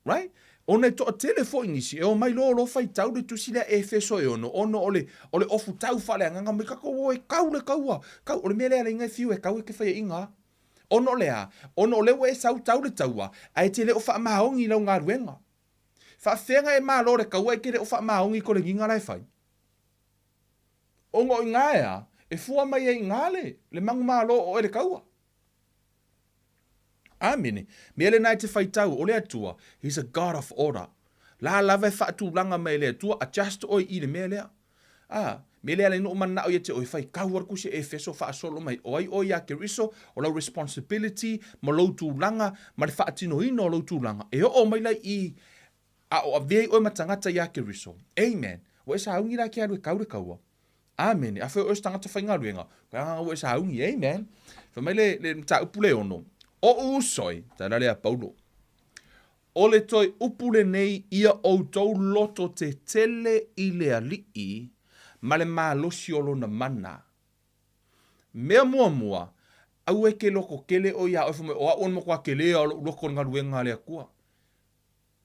Right? Ona e toa telefo inisi, e o mai lo fai tau le tusi le e feso e ono ole ofutau faaleagaga mai kako o e kau le kaua, o le mea lea le inga e fiu e kau e ke whaia inga. Ono lea, ono ole we sau tau le taua, ai te le o wha maongi lau ngā ruenga. Wha whenga e maa lo le kaua e ke le o wha maongi ko le ginga lai whai. Ongo I ngā ea, e fua mai e ngā le mangu maa lo o e le kaua. Amene. Mea le nai te whaitau o le atua. He's a God of order. La lava e whaatūlanga mai le atua. A just oi I le mea lea. Mea lea le no mana o ia te oi whai kauar kusi e feso whaasolo mai. O ai oi a ke riso o lau responsibility ma lau tūlanga ma le whaatino ino o lau tūlanga. E o mai lai I a o a vei oi matangata ia ke riso. Amen. O e sa haungi la ke alu e kaure kaua. Amen. A whai o e stangata whainga ruenga. O e sa haungi. Amen. Wha mai le mta upule ono. O usoi, tana lea Paulo. O le toi upule nei ia outou loto te tele I le alii, ma le malosi o lona mana. Mea mua, au e ke loko kele o ia, o a on mo kwa kele o loko ngā ruenga lea kua.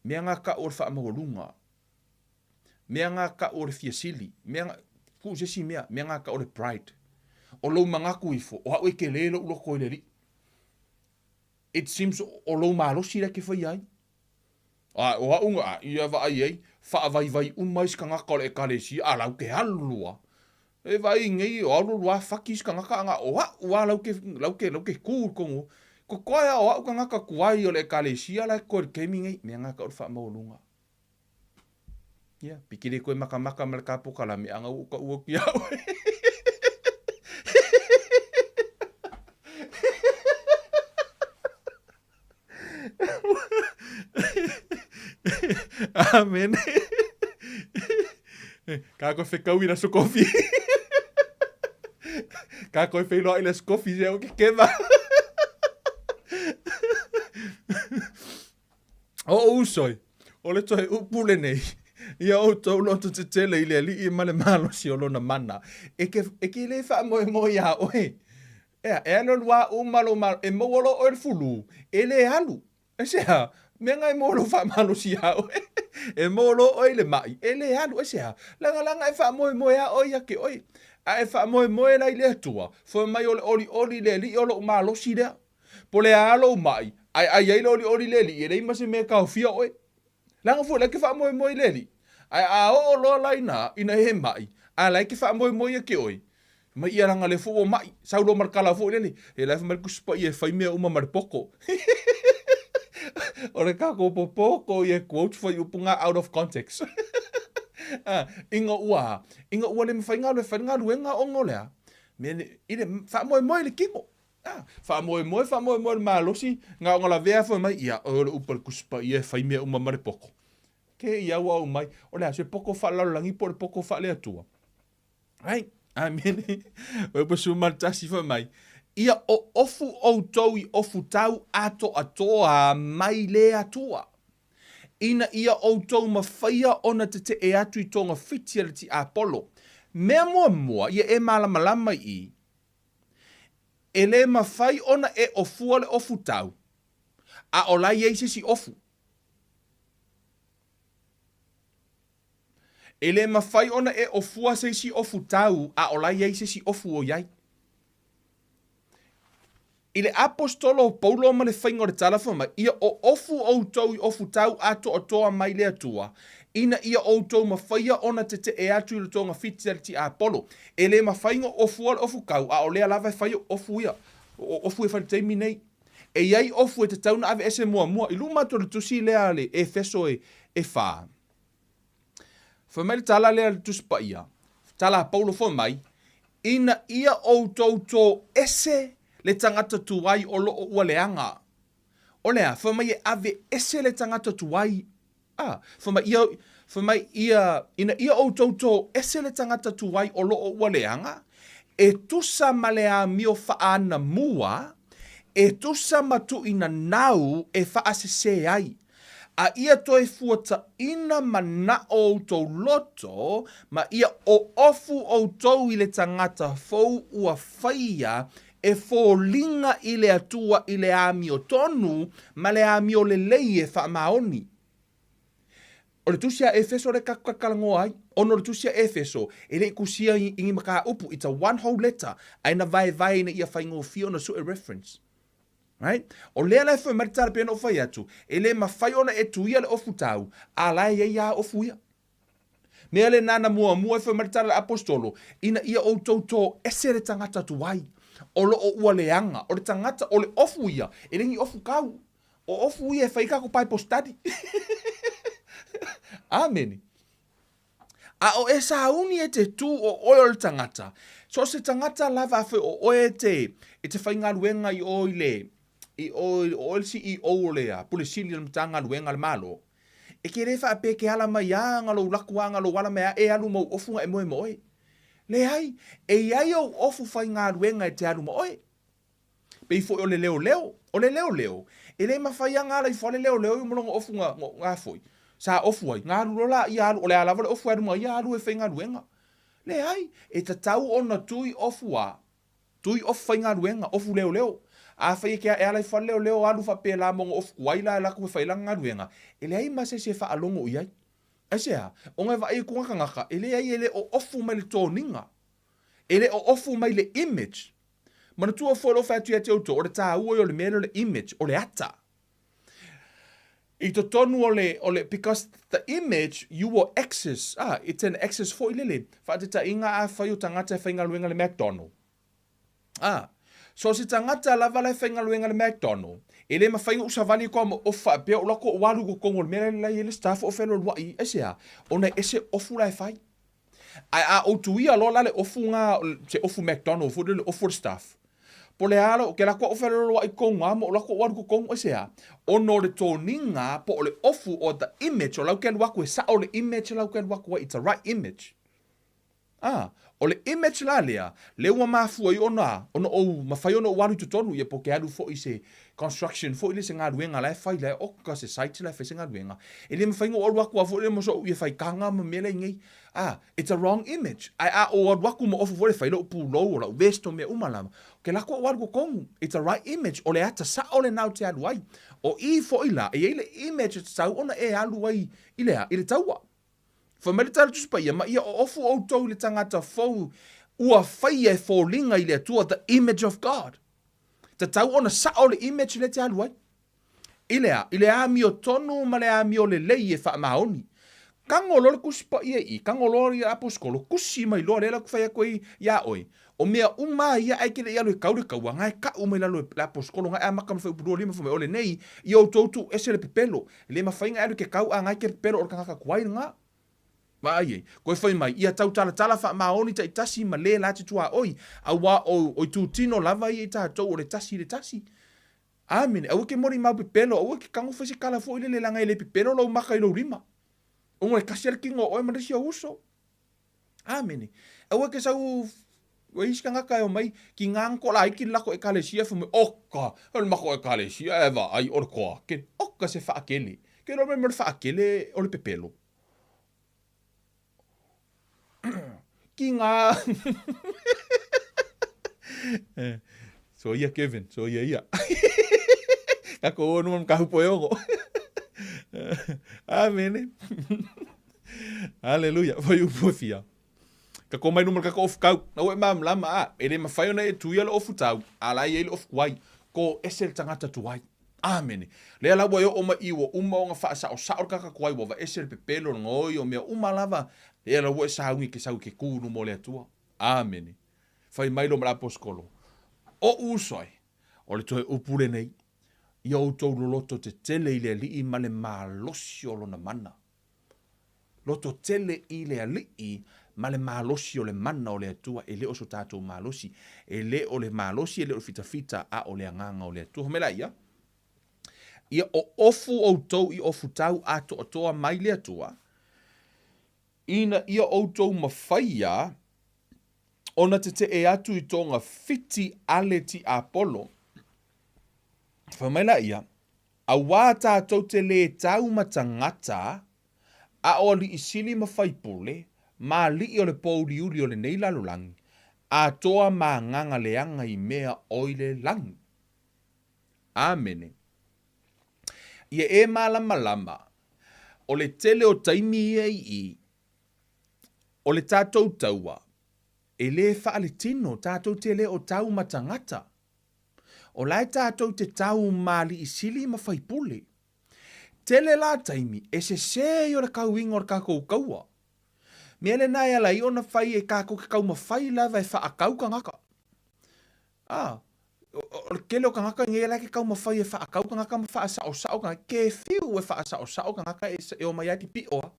Mea ngā ka o le wha amahorunga. Mea ngā ka o le fiasili. Mea ngā ka o le pride. O lo mangaku ifo, o hau e ke lelo ulo koe le li. It seems o lo malosi le ke whai ai. O hau nga, ia wa ai ei, wha vai vai umais ka ngaka le kalesi, a lau ke halua. E vai ngei, o alu lua whakis ka ngaka anga, o hau lau ke kūr kongo. Ko koe o hau ka ngaka kuai o le kalesi, a lai koe kemi ngei, mea ngaka o wha maulunga. Ia, pikire koe maka mele ka pokala, me anga uka ua ki au. Amen. Ka koe whekau ina so kofi. Ka koe whelo ina so kofi se o ke kema. O usoi. O le toi upule nei. Ia o tau loto te tele ile li I male malo si o lona mana. E ke le wha moe ia oe. Ea, e alo lua umalo malo. E mo olo o le fulu. E le alu. E sea, mea ngai mo lo wha malo si ia oe. E mo lo o le mai. E le alu. E sea, langa e wha moe ia oe ia ke oe. A e wha moe la ile atua. Fo mai ole oli le li olo malo si lea. Po le alo mai. Ai oli le li. E le ima se mea kau fia oe. Langa fu la ke wha moe le li. Ai a o lo la ina he mai. A la ke wha moe ke oi. Mai ia ranga le fu o mai. Sau lo markala fu le li. E la fa kuspa I e whai mea uma maripoko. O re kako popoko I e quote for upunga out of context. Inga ua le mwhainga le whainga luenga ongo lea. Mene, ile wha moe le kingo. Wha moe le malosi. Nga onga la vea fa mai ia o le upa le kuspa I e whai mea uma maripoko. Ke ia ua o mai, o lea, se poko wha laulangi po le poko wha le atua. Ai, amen. O pa su martasi wha mai. Ia o ofu o tau I Ofutau atoatoa mai le atua. Ina ia o tau mawhaia ona te e atu I tonga whitia le ti Apollo. Mea mua, ia e malama I. E le mawhai ona e ofua le Ofutau. A o lai eise si ofu. E le mawhai ona e ofua se si Ofutau a o lai eise si ofu o iai. I le apostolo Paulo ma le whainga o le talafama, ia o ofu o tau I Ofutau atoatoa mai le atua, ina ia o tau mawhaia ona te e atu I le tonga whitia le ti Apollo. E le mawhainga ofua le ofukau a o lea lava e whaia ofu ia. Ofu e whare teimi nei. E iai ofu e te tauna ave ese mua. I lumato le tusi lea le e feso e whaa. Whamai le tala lea le tuspa ia. Tala Paulo fo mai. Ina ia o tau tō ese le tangata tuai o loo ua leanga. O lea, whamai e ave ese le tangata tuai. Whamai ina ia o tau tō ese le tangata tuai o loo ua leanga. E tusa malea mio whaana mua. E tusa matu ina nau e whaasese ai. A ia toi fuata ina mana o tau loto, ma ia o ofu o tau I le tangata fau ua whaia e fōlinga I le atua I le ami o tonu, ma le ami o le lei e whaamaoni. O le tusia Efeso re kakakalango ai, ono le tusia Efeso, e le ikusia ingi maka upu, it's a one whole letter, aina vai na ia whaingo fio na so a reference. Right? O lea lai whai maritara pēna o whai atu, e le mawhai ona e tuia le Ofutau, a lai e ia ofuia. Mea le nana mua e whai maritara le apostolo, ina ia o tau ese le tangata tuai, o lo o ua leanga, o le tangata o le ofuia, e rengi ofu kau, o ofuia e whai kako pai postadi. Amen. A o e sauni e te tu o oio le tangata, so se tangata lava whai o oe te whai ngā luenga I oile, I o si I o lea, pule sili le mtanga luenga le malo. E ke refa a peke ala mai a ngalo lakua ngalo wala mea e alu mau ofunga e moe. Le hai, e iai au ofu whai ngā luenga e te alu moe. Pe I fo o le leo. E le mawhai a ngala I fo le leo I molonga ofunga ngā foi. Sa ofu ai, ngā lulola I alu, o le alawa le ofu aruma I alu e whai ngā luenga. Le hai, e tatau ona tui ofu a, tui ofu whai ngā luenga, ofu leo. A whai ke e alai whale leo alu whape la mongo of kuaila e laku e whailang ruenga. E le ai mase se wha alongo iai. E sea, o ngai wa e kunga ngaka, e le ai ele o ofu mai le tōninga. Ele o ofu mai le image. Mana tua fo lo fa tu te auto o le ta o le mele le image o le ata. I to tonu o le because the image you will access. It's an access for ilele. Fa te ta inga a fa yo tangata fa inga luenga le McDonald. So si tangata lava le fa inga luenga le McDonald. Ele ma fa inga usavali ko mo ofa pe o lako o walu ko ngol mele la ile staff o felo wa I ese ona ese ofu la fa. Ai a o tuia lo la le ofu nga se ofu McDonald fo le ofu staff. Po le ala o ke lako o whelelo wa I konga mo o lako waru ko konga o sea. O no le tōninga po o le ofu o the image o lau ke luaku e sa o le image lau ke luaku it's a right image. O le image la lea, le ua mafua I ona o mawhai ona o waru tutonu ia po ke alu fo I se construction fo I le se ngā ruenga lai whai lai o ka se site lai whai se ngā ruenga. E le mawhai ngā o luaku a fo le mo so ia whai kanga ma mele ngai. It's a wrong image. O luaku mo ofu fo le whai lo pu lo o lau vesto me umalama. Ke lako o waru ko kongu. It's a right image. O le ata sa o le nau te alu ai. O I fo ila, e le image tau ona e alu ai I le taua. Fa mele tala tuspa ia, ma ia o ofu o tau le tangata fau ua whai e fōlinga I le atua the image of God. Ta tau ona sa o le image le te alu ai. I le ami o tonu ma le ami o le lei e wha maoni. Kangolo le kuspa ia I, kangolo le aposkolo, kusi mai loa le la kufaya koe ia oi. O mea uma ia aike le ialo e kaure kaua, ngai ka umai lalo e aposkolo, ngai a makam whai upurua lima whai ole nei, I o tautu ese le pepelo. Le ma whainga alo ke kau a ngai ke pepelo o kangaka kuai ngā. Vai, koe whai mai, ia tau tala wha maoni ta I tasi ma le lati tua oi, a wa o tu tino lava I ta tau o le tasi. Amen, au ke mori mau pepelo, au ke kango whai se kala fo ile le langa I le pepelo lau maka I lau rima. O ngoi kasiar ki ngo oi marisi o uso. Amen. Au ke sau o iska ngaka o mai ki nganko la iki lako e kalesia fu me oka. Ol mako e kalesia eva ai or ko. Ke oka se fa akele. Ke no me fa akele o le pepelo. Ki nga. So ia Kevin, so ia. Kako no man ka pu yo. Amen. Hallelujah. Foi o pofia. Ka ko mai no ka of kau. Na we mam lama ele ma fai ona e tu ia lo ofutau. Ala ia lo of kwai. Ko esel tangata tuai. Amen. Le ala wo yo o ma iwo uma o fa sa o sa o ka kwai wo va esel pepelo ngoi o me uma lava. Le ala wo sa ngi ke sa ke ku no mo le tua. Amen. Fai mai lo mra poskolo. O usoi. O le toi upule nei. Ia o tau loto te tele I le li ma le malosi o lona mana. Loto tele I le li ma le malosi o le mana o le atua e le o so tātou malosi. E le o le malosi e le o fita a o le anganga o le atua. Homela ia. Ia o ofu o tau I ofutau atoatoa mai le atua. Ina ia o tau mawhaia ona te e atu I tonga fiti ale ti Apollo. Whamaila ia, a wā tātou te le tau matangata, a o li isili mawhaipule, ma li o le pouri uri o le nei lalulangi, a toa ma nganga leanga I mea oile langi. Amene. Ia e malama, o le tele o taimi I, o le tātou taua, e le whaale tino tātou tele o tau matangata. O lai tātou te tau mali I sili ma whaipule. Tele la taimi, e se o le kauinga o le kākou kaua. Mea le nai ala I ona whai e kākou ke kau ma whai lava e wha akau ka ngaka. O le kele o ka ngaka nge la ke kau ma whai e wha akau ka ngaka ma wha asa o sao ka ngaka. Ke whiu e wha asa o sao ka ngaka e o mai ati pi oa.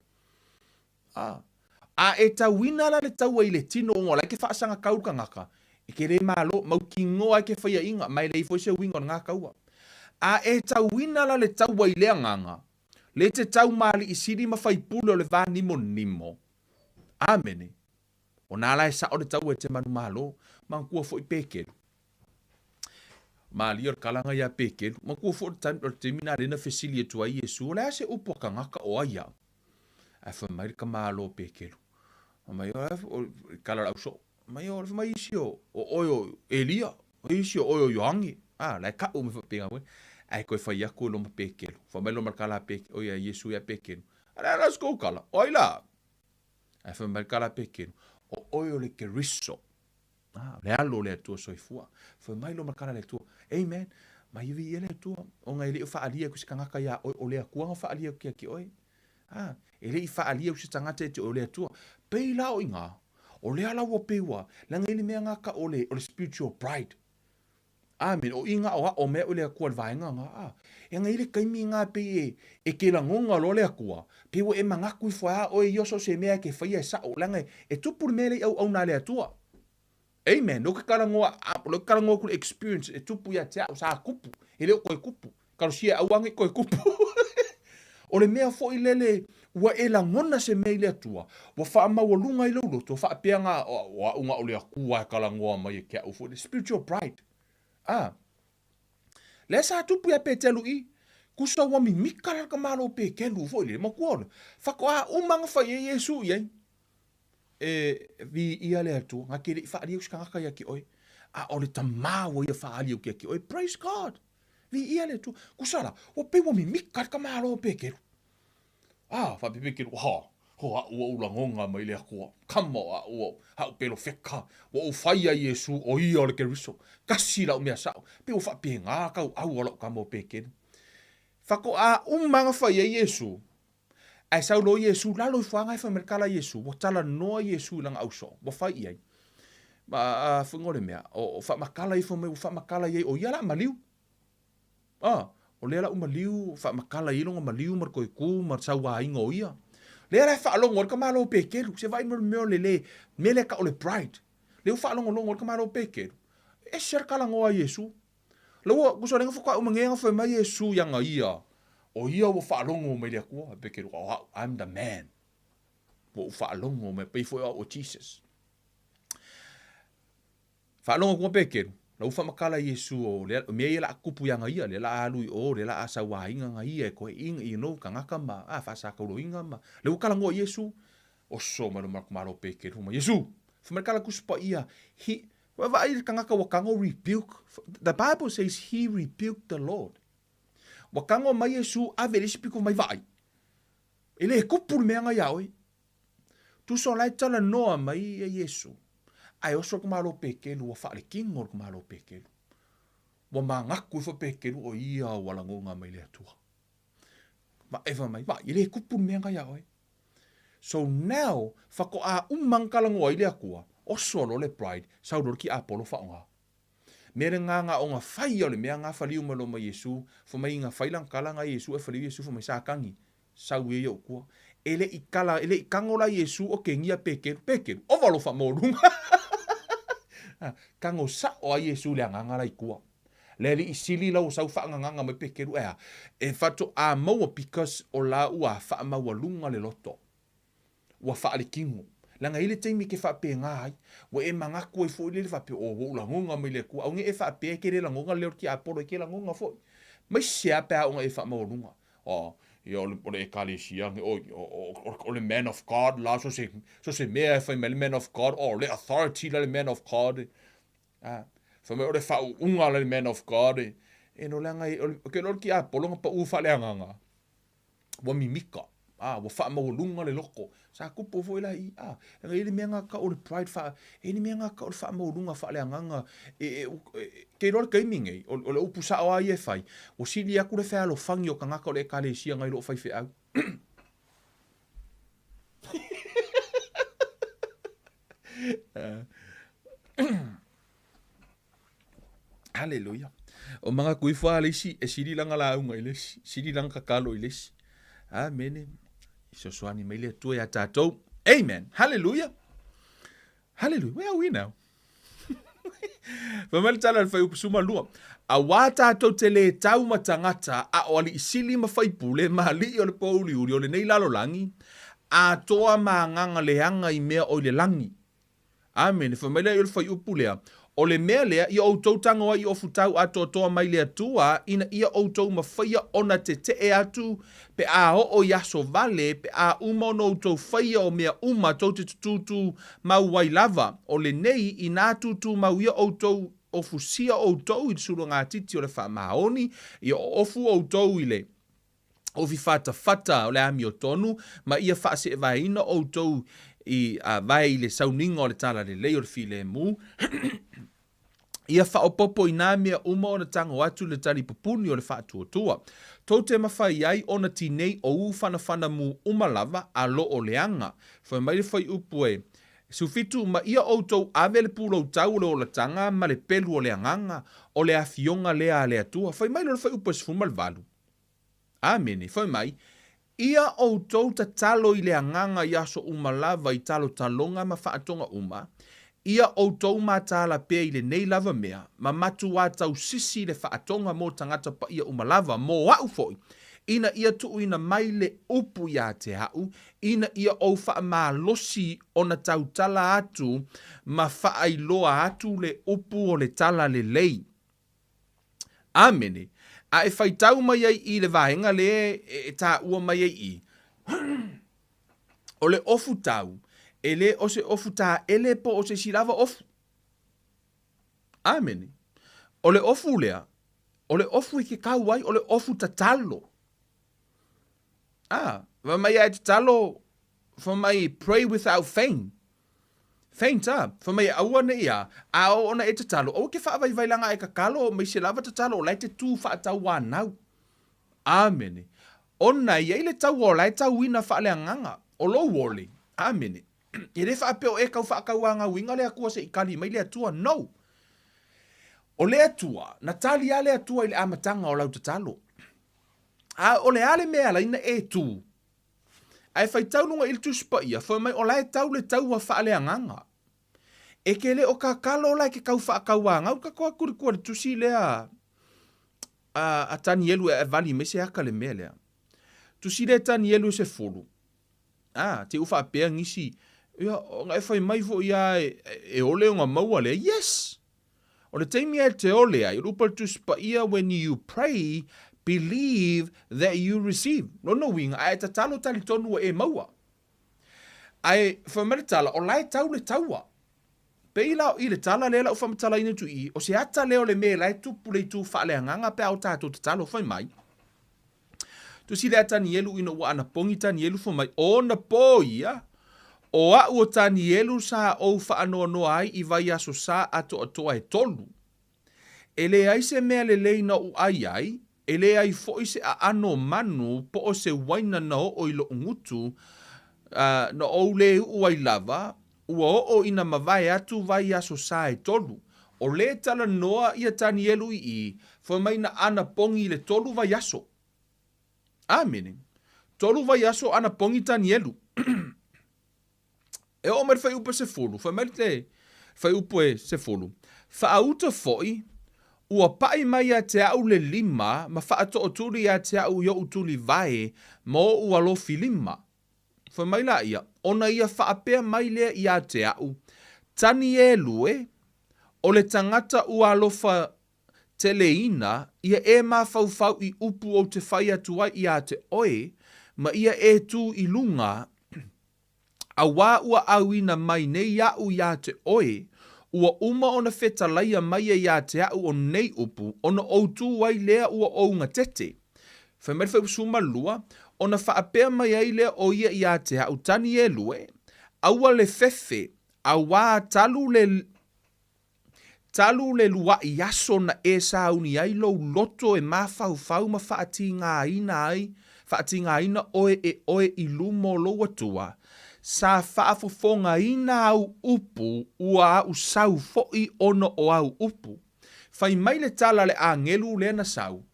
A e tauina la le tau I le tino o ngola ke wha asanga kau ka ngaka. E ke re malo, mau ki ngoa ke whaia inga, mai le I fwese winga ngā kaua. A e tau wina la le tau wai lea nganga, le te tau mali I siri ma whai pule o le vā nimo. Amene. O nāla e sa o le tau e te manu malo, man kua fo I pēkeru. Mali o le kalanga ia pēkeru, man kua fo o te mina rena fesili e tua I Yesu, le ase upo ka ngaka o aia. A wha mai ka malo pēkeru. Mai o kala rau so. Mai o mai isi o oio Elia, o isi o oio Yohangi. Lai ka o me whapinga we. Ai koe whai aku lo ma pekelu. Wha mai lo markala pekelu. O ia Yesu ia pekelu. Ala ras kou kala. Oi la. Ai wha mai kala pekelu. O oio le keriso. Le alo le atua soifua. Foi mai lo makana le atua. Amen. Ma iwi ia le atua. O ngai le whaalia ku sikangaka ia o le akua nga whaalia kia ki oi. Ele i whaalia ku sikangata te o le atua. Pei la o inga. O le ala wa pewa. Langa ili mea ngaka o le spiritual pride. Amen. O inga o mea o le akua vaenga nga. E ngai le kaimi ngā pe e ke la ngonga lo le akua. Pewa e mangaku i whaa o e yoso se mea ke whaia e sao. Langa e tupur mea le au na le atua. Amen. No ke karangoa ku experience e tupu ia te au sa kupu. E leo koe kupu. Karo sia auangi koe kupu. O le mea fo i lele ua e la ngona se mei le atua. Wa wha maua lunga i laulo. To wha peanga wa unga o le akua e karangoa mai e kia ufo. The spiritual pride. Le sa tupu ia pe telu i. Kusa wa mi mikara ka malo pe kelu fo i le. Ma kuona. Whako umanga wha e Yesu iei. Vi ia le atua. Nga ke le i whaari au skangaka ia ki oi. O le tamawa ia whaari au kia ki oi. Praise God. Vi ia le atua. Kusala. O pe wa mi mikara ka malo pe kelu. Whapepe kelu. Ua ula ngonga mai le akua. Kama ua. Hau pelo wheka. Wa o whaia Yesu o ia o le keriso. Kasi lau mea sao. Pe o whape ngā kau au ala o kama o pe kelu. Whako umanga whaia Yesu. Ai sau lo Yesu lalo i whanga i whamerkala Yesu. Wa tala noa Yesu langa au so. Wa whai iai. Whangore mea. O whamakala i whameu. Whamakala iai. O ia la maliu. O lea la umaliu. Whamakala i longa maliu. Mar koe ku. Mar sau wa inga o ia. Lea rai whaalongo. Or ka malo o pekelu. Se vai meo lele. Mele ka o le pride. Leo whaalongo longo. Or ka malo o pekelu. E ser kala ngoa Yesu. Lawa kusa renga whaka umangenga whaima Yesu yanga ia. O ia wa whaalongo mai lea kua. Pekeru, I'm the man. Wa whaalongo mai peifo o Jesus. Whaalongo kua pekeru. Lau whamakala Yesu o mea ia la kupu yanga ia. Le la alui o, le la asa wainga nga ia. Koe inga i no kangaka ma. Whasa kaulo inga ma. Lau kalangoa Yesu. O so maro maro pekeru. Yesu. Whamakala kuspa ia. Wai kangaka wakango rebuke. The Bible says he rebuked the Lord. Wakango mai Yesu avele spiko mai vai. Ele kupul meanga yaoi. Tu so lai tala noa mai Yesu. Ai oso kumalo pekelu wa faale kingo kumalo pekelu. Wa mangaku fo pekelu o ia wala ngonga mai le atua. Ma eva mai vai ele kupul meanga yaoi. So now fako umangkala ngoa ile akua. Oso lo le pride saudor ki apolo faonga. Mere nga o nga whai o le mea ngā whaliu malo ma Yesu, fo mai ngā whailang kala ngā Yesu e whaliu Yesu fo mai sākangi. Sau e au kua. Ele i kangola Yesu o ke ngia pekeru, o valo wha mōrunga. Kango sa o a Yesu le anganga lai kua. Le li i sili lau sau wha nganga mai pekeru ea. E whato a maua because o la ua wha maua lunga le loto. Ua wha le kingo. Langa ile teimi ke whape ngai, wa e mangaku e fo ile whape o la ngonga mai le ku, au nge e whape ke le la ngonga leo ki aporo ke la ngonga fo. Mai sea pe au nge e wha maurunga. Ia o le ekalesia, o le man of God, la so se mea e whai me le man of God, le authority la le man of God. Wha me o le whau unga la le man of God. E no langa, ke lor ki aporo nga pa ufa le anganga. Wa mimika. Wa wha maurunga le loko. Sa kupo foi la i ele menga ka o le pride fa ele menga ka o le fa mo lunga fa le nganga ke rol gaming e o le upu sa o ai e fai o sili aku le fa lo fangi o kanga ka o le kalesia ngai lo fai fe au Hallelujah o manga kui fa le si e sili langa la unga ile sili langa kalo ile amen so swani mai le tu ya tatou. Amen. Hallelujah. Hallelujah. Where are we now? Famel tala al fai suma lua. A wata to tele tau matangata a o ali isili ma fai pule ma li o le pauli uri o le nei lalo langi. A toa ma nganga le hanga i mea o le langi. Amen. Famel e o le fai upulea. O le mea lea, ia outou tangoa i ofutau atoatoa mai lea tua, ina ia outou mawhaia ona te e atu, pe a o yaso vale, pe a uma no outou whaia o mea uma tau te tutu mau wai lava. O le nei, i nā tutu mau ia outou ofusia outou i suru ngā titi o le wha maoni, i ofu outou i le. O fi fata o le ami o tonu, ma ia wha se e vaina outou i vai i le sauninga o le tala le lei o le file mu. Ia whaopopo i nā mea uma o na tango atu le tari papuni o le whaatuatua. Tau te mawhai ai o na tinei o whana mu umalava a lo o leanga. Whai mai le whai upu e. Sufitu ma ia outou ave le pulo tau le o la tanga ma le pelu o le anganga o le afionga lea a le atua. Whai mai le whai upu e sifuma le valu. Amene, whai mai. Ia outou tatalo i le anganga i aso umalava i talo talonga ma whaatonga uma. Ia outou mātala pēr i le nei lava mea, ma matu wā tau sisi le whaatonga mō tangata pa ia umalava mō wau foi. Ina ia tuu ina mai le upu ia te hau, ina ia ou wha mā losi o na tau tala atu, ma wha loa atu le upu o le tala le lei. Amene, a e whaitau mai ai i le vahenga le e tā ua mai ai i. O le ofutau, ele o se ofuta ele po o se silava ofu. Amene. O le ofu lea. O le ofu i ke kau ai. O le ofu tatalo. Va mai ai tatalo. Va mai pray without faint. Faint va mai aua ne ia. A o ona e tatalo. O ke wha vai langa e kakalo. Mai se lava tatalo. O lai te tū wha tau wānau. Amene. Ona ia ile tau o lai tau ina wha le anganga. O lo wole. Amene. E le whaapeo e kau whaakauanga winga le akua se ikali mai le atua, no. O le atua, na tali a le atua i le amatanga o lau tatalo. O le ale mea la ina e tu. Ai whaitau nunga il tuspa ia, whai mai o lai tau le tau wa whaale anganga. E ke le o kakalo lai ke kau whaakauanga, o kakoa kurikua le tusi lea a tani elu e vali me se haka le mea lea. Tusi le tani elu se fulu. Te ufa apea ngisi, ia, ngai whai mai fo ia e ole o ngā maua lea, yes! O le teimi e te ole ai, rupa tuspa ia, when you pray, believe that you receive. No winga, ai tatalo tali tonu e maua. Ai, whai mai tala, o lai tau le taua. Pei lao i le tala lea lau whamatala ina tu i, o se ata leo le me lai tupu le tu whaale anganga pe au tātou tatalo whai mai. Tu si le atani elu ina ua ana pongi tani elu whai mai, o na po ia, o a ua tani elu sa o whaanoa noa ai I vai aso sa atoatoa e tolu. E le ai se mea le leina u ai, e le ai foi se a ano manu po o se waina na o ilo ngutu, na o le u ai lava, ua o ina mawai atu vai aso sa e tolu. O le tala noa ia tani elu I, whai mai na ana pongi le tolu vai aso. Amene. Tolu vai aso ana pongi tani elu. E o mai whai upa se fulu. Whai mai te whai upa se fulu. Whaauta foi, ua pai mai a te au le lima, ma whaato o tuli a te au yo utuli vai, mo ua lofi lima. Whai mai la ia, ona ia whaapea mai lea I a te au. Tani e lue, o le tangata ua lofa teleina, ia e ma fau I upu o te whai atua I a te oe, ma ia e tu I lunga, a wā ua auina mai nei au I a te oe, ua uma ona whetalaia mai I a te au o nei upu, ona outu wai lea ua ounga tete. Whaimari whai usuma lua, ona whaapea mai ai lea o ia I a te au tani e lue, aua le fefe, a wā talu le lua I aso na e sauni ai lo loto e mawhau ma whaatinga ina oe e oe I lumo lo atua, sa whaafofonga ina au upu ua au sau foi ono o au upu. Whai mai le tala le angelu le na sau,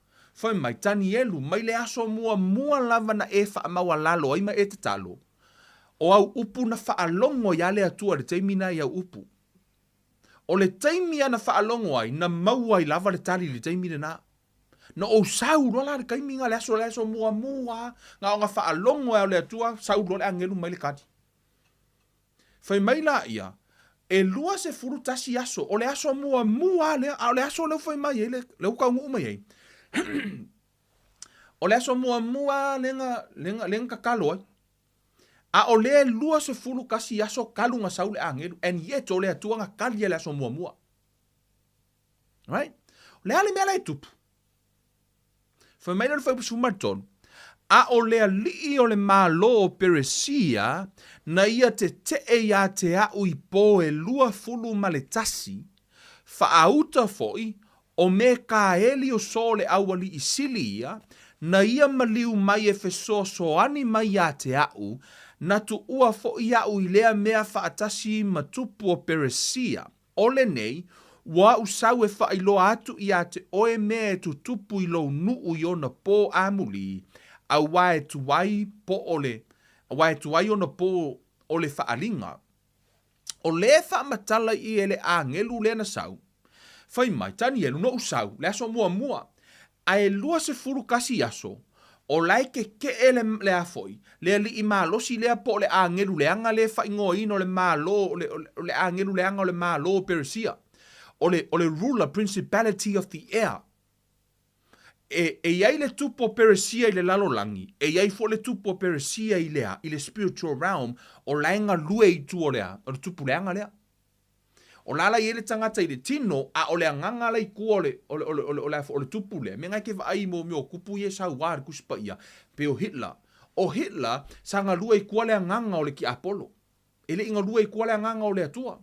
whai mai tani elu, mai le aso mua lava na e whaamaua lalo ai ma e te talo. O au upu na whaalongo ia le atua le teimina I au upu. O le teimi ana whaalongo ai, na maua I lava le tali le teimi le na. Na o sau roa la le kaiminga le aso mua, nga o nga whaalongo ai le atua, sau roa le angelu mai le kati. Whai mai la ia, e lua se furu tasi aso, o le aso mua, o le aso leu whai mai, leu kaungu mai ei. O le aso mua, lenga kakalo ai. A o le lua se furu kasi aso kalunga sau le angelu, and yet o le atua nga kali le aso mua. Right? Le ale mea lai tupu. Whai mai la whai pusu martonu. A o lea lii o le mālo o Peresia, na ia te ia te au I po e lua fulu ma le tasi, whaauta foi, o me ka eli o so le awali I sili ia, na ia maliu mai e feso soani mai ia te au, na tu ua foi au I lea mea whaatasi matupu o Peresia. Ole nei, wa usau e whailoa atu ia te oe mea e tu tupu I lo nuu I ona po amuli, a wae tuai po ole, a wae tuai ona po ole whaalinga. O le whaamatala I ele a ngelu le na sau. Whai mai, tani elu no usau, le aso mua mua. A e lua se furu kasi aso, o lai ke ele le a foi, le li I malosi lea po le a ngelu le anga le whaingo ino le malo, le a ngelu le anga le malo Peresia. O le ruler, principality of the air. E iai le tupo Peresia I le lalolangi, e iai fo le tupo Peresia I lea, I le spiritual realm, o laenga lue I tu o lea, o le tupu leanga lea. O lala I ele tangata I le tino, a o le anganga lai kua o le tupu lea. Me ngai ke vai mo o kupu I e sa uar kuspa ia, pe o Hitler. O Hitler, sanga lue I kua le anganga o le ki Apollo. Ele inga lue I kua le anganga o le atua.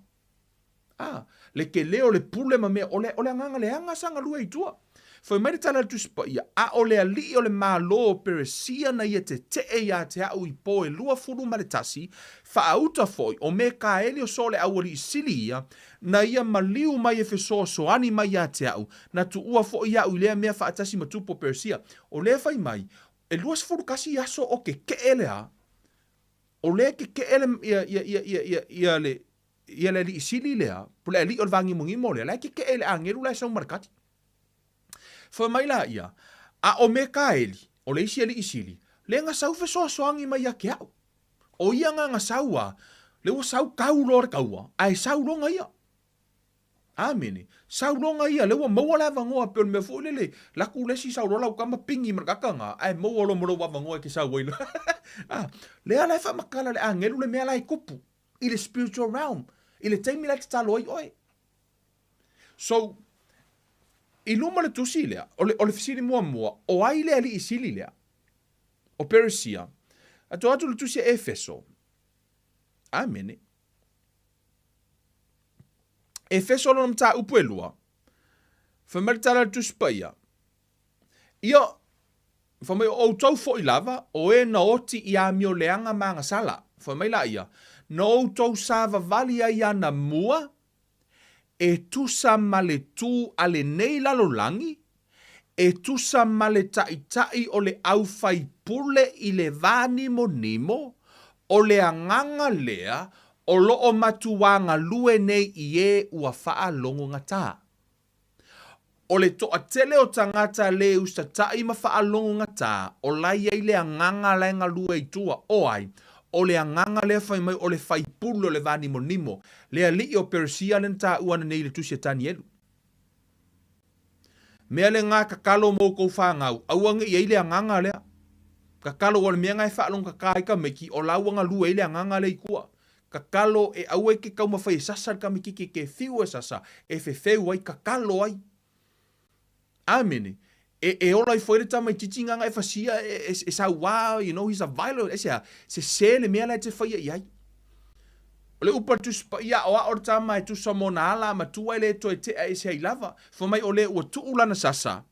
Le ke leo le pule ma mea, o le anganga le anga sanga lue I tua. Foi mai tala tu spa ia a o le ali o le malo Peresia na ia te ia te au I po e lua furu ma le tasi fa auta foi o me ka eli o sole au li sili ia na ia maliu mai e feso so ani mai ia te au na tu ua foi ia u le mea fa atasi matupo Peresia o le fai mai e lua furu kasi aso o ke ele a o le ke ele ia le li sili lea pule ali o vangi mungi mo le ke ele a ngeru la sa markati. Foi mai la ia, a o me ka eli, o le isi eli isili, le nga sau fesoa soangi mai a ke au. O ia nga saua, le o sau kau lor kaua, ai sau longa ia. Amene, sau longa ia, le o maua la vangoa pe o me fo le laku lesi sau rola o kama pingi markakanga, ai maua lo moro wa vangoa ki sau wailo. Le ala e fa makala le angelu le mea lai kupu, I le spiritual realm, I le teimi la te talo oi. So, I luma le tusi lea, o le fisili mua mua, o ai lea li isili lea, o Peresia, atu le tusi Efeso. Amene. Efeso lo namta upu elua, whameritara le tusi pa ia. Ia, whamai o tau fo I lava, o e na oti I a mio leanga maanga sala, whamai la ia, na o tau sava vali a ia na mua, e tusa male tu ale nei lalolangi, e tusa male tai o le au fai pule I le vani monimo, o le anganga lea, o loo matuanga lue nei I e ua faa longo ngata. O le toa tele o tangata le usta tai ma faa longo ngata, o lai ai le anganga lenga lue I tua, o ai, o le anganga le fai mai o le fai pulu o le vani monimo, le ali o Peresia le ta uana nei le tusia tani elu. Mea le ngā kakalo mō kou whāngau, auanga I le anganga lea. Kakalo o le mea ngai whaalong kakai ka meki, o lauanga lua I le anganga le I kua. Kakalo e au ke kauma whai sasa ka meki ke whiu e sasa, e whewheu ai kakalo ai. Amene. E ola I foi le tama I titinga ngai whasia, e sa wow, you know, he's a violent, se se le mea lai te whai ai. O le upa tu spa ia o a o tama e tu samona ala ma tu ai le to te e se ai lava. Fo mai o le ua tu ulana sasa.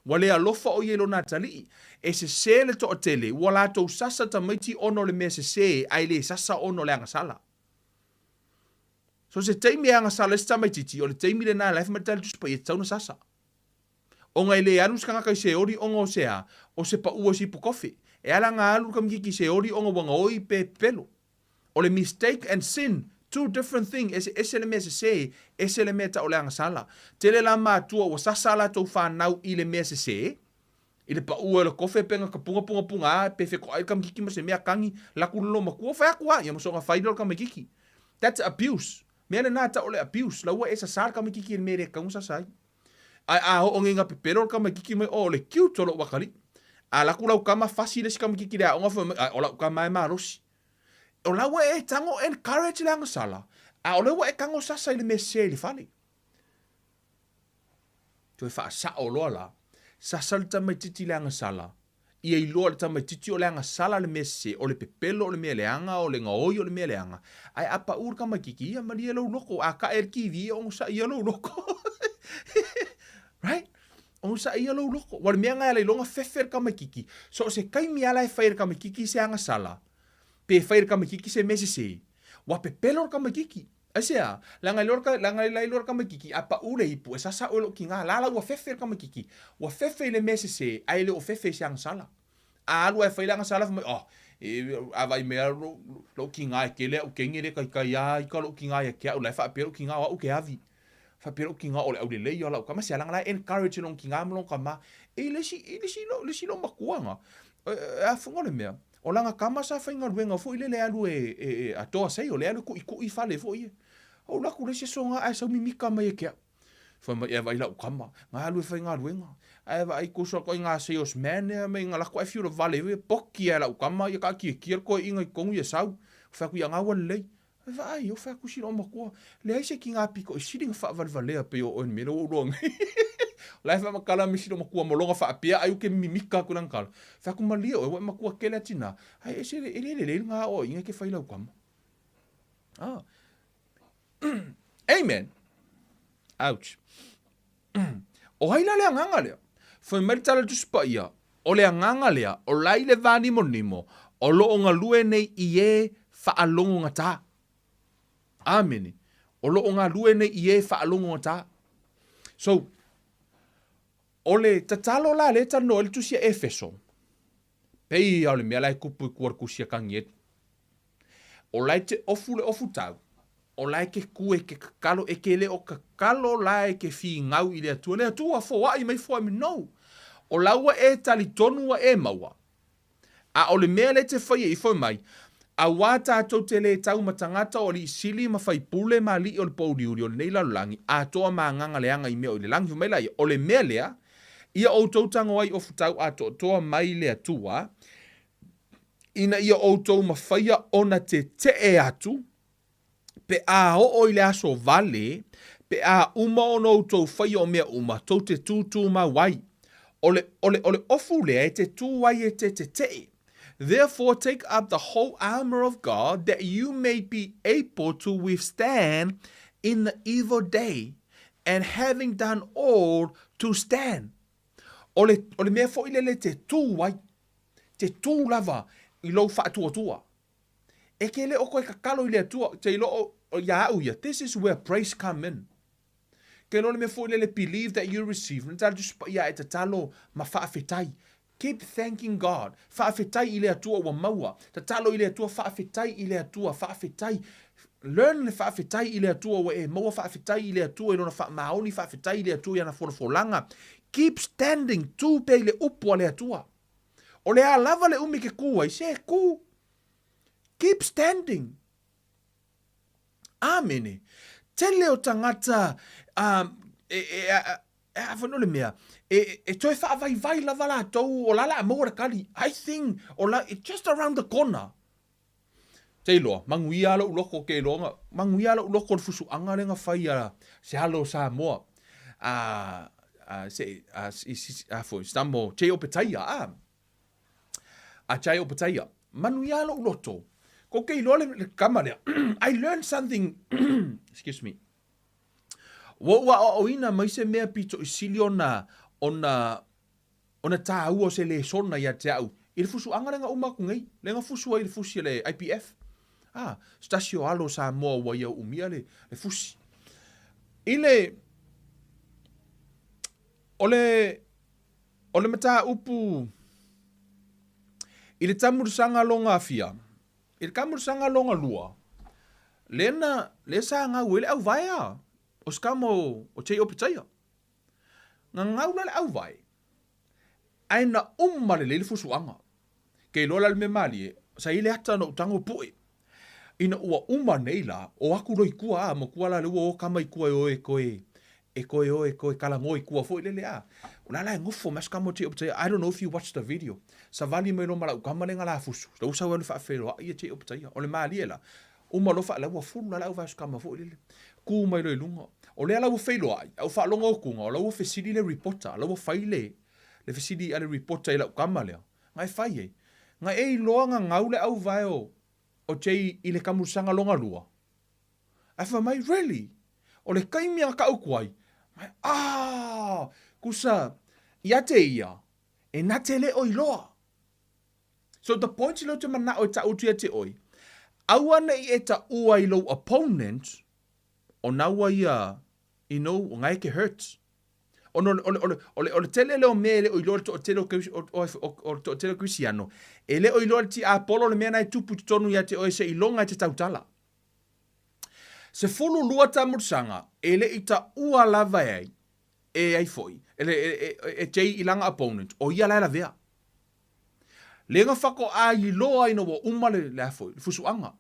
Wa le alofa o yelo natali. E se le to o tele. Wa la to sasa ta maiti ono le mea se ai le sasa ono le angasala. So se teimi angasala se tamaititi o le teimi le na life matali tu spa ia tauna sasa. O ngai le anu skanga kai se ori ongo sea. O se pa ua si pukofi. E ala nga alu kam ki se ori ongo wanga oi pe pelo. O le mistake and sin, two different things. Ese le mea se se, ese le mea ta o le angasala. Tele la mātua o sasala tau whanau I le mea se se. I le pa ua le kofe penga ka punga, pe wheko ai kam kiki ma se mea kangi, laku lolo makua whaakua, ia masonga whaidol kam kiki. That's abuse. Mea le nā ta o le abuse, la ua e sasara kam kiki le mea re kaunga sasai. Ai a ho ngenga pepero kam kiki mai o le kiu tolo wakali. A laku lau kama fasi le si kam kiki le a onga wha, o lau kama e marosi. O lawa e tango encourage le angasala. A o lawa e kango sasa I le mese le fale. Tu e wha sa o loa la. Sasa le tamaititi le angasala. ia iloa le tamaititi o le agasala le mea se o le pepelo o le mea leaga o le gaoi o le mea leaga ae apa'u le kamakiki ia malia lou loko akae le kivi o saʻia lou loko right o saʻia lou loko ua le mea gae lailoga fefe le kamakiki so o se kaimi ala e fai le kamakiki se agasala pe fai le kamakiki se mea sesē ua pepelo le kamakiki Asia, langa lor kamakiki apa ule ipu sasa olo kinga lala ua fefe kamakiki ua fefe le mese se ai le o fefe se ang sala a lu e faila ang sala oh avai me lo kinga ke le o kenge le kai ya i ka lo kinga ya ke ula fa pero kinga wa o ke avi fa pero kinga o le le yo la kama se langa la encourage long kinga mo kama e le si lo makuanga a fungo le mea o langa kama sa fainga luenga fo ile le alu e atoa sei o le alu ku i fale fo ie o la ku le se songa ai sa mimika mai ke fa mai vai la kama nga alu fainga luenga ai vai ku so ko nga se os mane me nga la ku fiu vale we pokki ala kama ia ka ki ko inga ko ia sau fa ku nga wa le vai o fa ku si lo makua le ai se ki nga piko si dinga fa vale pe o me lo long lai fa makala misi no makua molonga fa apia ai ke mimika ku lankal fa ku malia o makua kele tina ai ese le nga o inga ke faila ukam amen ouch o haila le nganga le foi meritala tu spaia o le nganga le o lai le vani monimo o lo nga lue nei ie fa alongo ngata amen o lo nga lue nei ie fa alongo ngata so ole tatalo la le tano el tusia Efeso. Pei ole mea lai kupu kuar kusia kangiet. O lai te ofu le ofutau. O lai ke kue ke kakalo e ke le o kakalo lai ke fi ngau i le atua. Le atua foa i mai foa mi no. O laua e tali tonua e maua. A ole mea le te whaia i foa mai. A wata ato te le tau matangata o li sili ma fai pule ma li o le pouri uri o le neila lulangi. A toa ma nganga leanga i mea o le langi mai lai. O le mea lea. Ia outou tango ai ofutau atoatoa mai le atua, ina ia outou mawhaia ona te e atu, pe a o i le aso vale, pe a uma ono outou whaia o mea uma, tau te tūtū ma wai. Ole ofu lea e te tū wai e te te. Therefore take up the whole armor of God, that you may be able to withstand in the evil day, and having done all, to stand. Ole mea fo ilele te tū wai, te tū lava i lau wha atua. E ke le oko e kakalo i le atua, te ilo o ia au ia. This is where praise come in. Ke lo le mea fo ilele believe that you receive. Nta just ia e tatalo ma whaafetai. Keep thanking God. Whaafetai i le atua wa maua. Tatalo i le atua whaafetai i le atua whaafetai. Learn le whaafetai i le atua wa e maua whaafetai i le atua i lona wha maoni whaafetai i le atua i ana folanga. Keep standing tu pe le upo le atua. O le a lava le umi ke kua i se ku. Keep standing. Amene. Tele o tangata whanu le mea. Toi wha vai lava la tau o lala a maura kari. I think o la it's just around the corner. Te iloa, manguia lo uloko ke ilonga. Manguia lo uloko le fusu anga renga whai se halo sa moa. For stambo cheo petaya a cheo petaya manuia lo loto ko ke lo le kamera I learned something excuse me wa oina mai se mea pito isilio na ona ta u se le sona ya tau il fusu anganga uma ku ngai le nga fusu ai fusi le IPF stasio alo sa mo wa ya umia le fusi ile Ole mata upu ile tamur sanga longa afia. Ile kamur sanga longa lua. Lena le sanga wele au vaia. Oskamo o chei opitaya. Nga ngaula le au vai. Aina umale le fusuanga. Ke lola le memali sa ile ata no tango pui. Ina ua uma neila o aku roi kua mo kuala le o kama ikua e koe kalangoi kua fo ilele a. Ulala e ngofo maskamo te opitaya. I don't know if you watched the video. Sa vali me no mala ukama lenga la fusu. Da usa wanu fa fero ia te opitaya. Ole mali ela. Uma lo fa la ua fulu la uva skama fo ilele. Ku mai lo lunga. Ole ala u felo ai. Au fa longa kunga. Ole u fesidi le reporter. Ala u faile. Le fesidi ale reporter ila ukama lea. ngai fai e. Ngai e loa nga ngaule au vai o chei i le kamusanga longa lua. Ai wha mai, really? O le kaimi a ka ukuai. Mai, kusa, ia te ia, e na te le oi loa. So the point ilo te mana o ta utu ia te oi, awana i e ta ua i lo opponent, o naua ia, o ngai ke hurt. O le tele leo me le oi loa to tele o to tele Cristiano, e le oi loa ti a polo le mea nai tupu tonu ia te oi se ilonga te tautala. Se fulu lua ta mursanga, e le i ta ua lava e ai foi, e tei ilanga opponent, o ia laila vea. Lenga whako a i loa ino wa umale le afoi, fusuanga.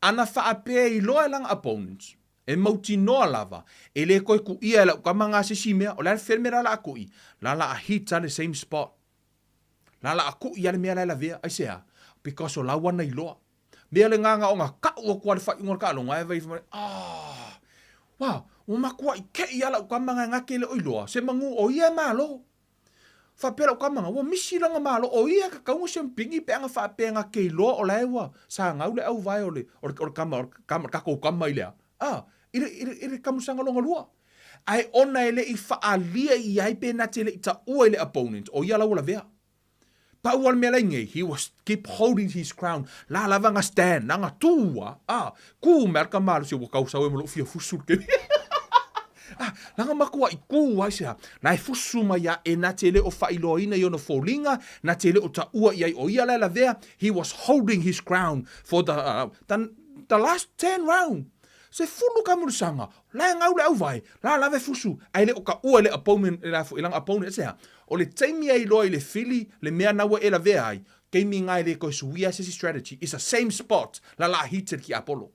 Ana wha apea i loa ilanga opponent, e mauti noa lava, e le koe ku ia la ukamanga se simea, o lea whermera la akui, la a hita the same spot. La aku ia le mea laila vea, ai sea, because o lawana i loa. Mea le nganga o ngā kau o kua le whai ngor ka alonga, e vai wow, o makua i ke ia la ukamanga ngake le oiloa, se mangu o ia malo. Whapera ukamanga, wa misi langa malo, o ia ka kaunga se mpingi pe anga whapea ngake i loa o laiwa, sa ngaule au vai o le kako ukama i lea. Ire kamusanga longa lua. Ai ona ele i whaalia i aipe na te le i ta ua ele opponent, o ia lau la vea. Pauan mea lainge, he was keep holding his crown. La lava nga stand, nga tua. Ku merka malu si wakau sawe molo fia fusul ke. Langa makua i ku ai sea. Nai fusu ma ya e na tele o whailoina i ono fōlinga, na tele o ta ua i ai o ia la vea. He was holding his crown for the last 10 round. Se fulu ka murusanga, la ngaule au vai, la lave fusu, ai le o ka ua le opponent, ilang opponent sea. O le taimi ai loa i le fili, le mea nawa e la vea ai, keimi ngai le koe suia sesi strategy, is a same spot, la hited ki Apollo.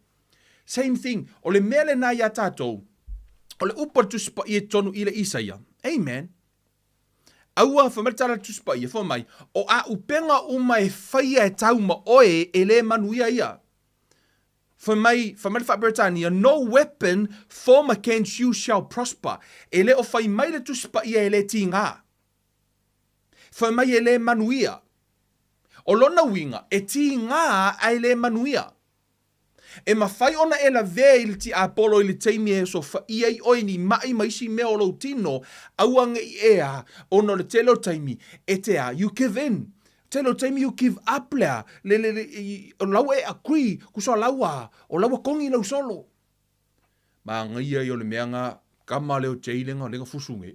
Same thing, o le mea le nai a tātou, o le upa tuspa i e tonu i le Isaia. Amen. Aua, whameritara tuspa i e whamai, o a upenga uma e whaia e tauma oe e le manuia ia. Whamai Whaberitania, no weapon formed against you shall prosper. E le o whai mai le tuspa i e le ti ngā. Whamai e le manuia. O lona winga, e ti ngā ai le manuia. E mawhai ona e la vea i le ti Apollo i le teimi e so wha i oi ni mai maisi mea o lo tino, auanga i ea, ono le telo taimi, e te a, you give in. Telo taimi you give up lea, o laua e akui, kusa laua, o laua kongi lau solo. Ma ngai ai o le meanga, kama leo teilenga, lenga fusunge.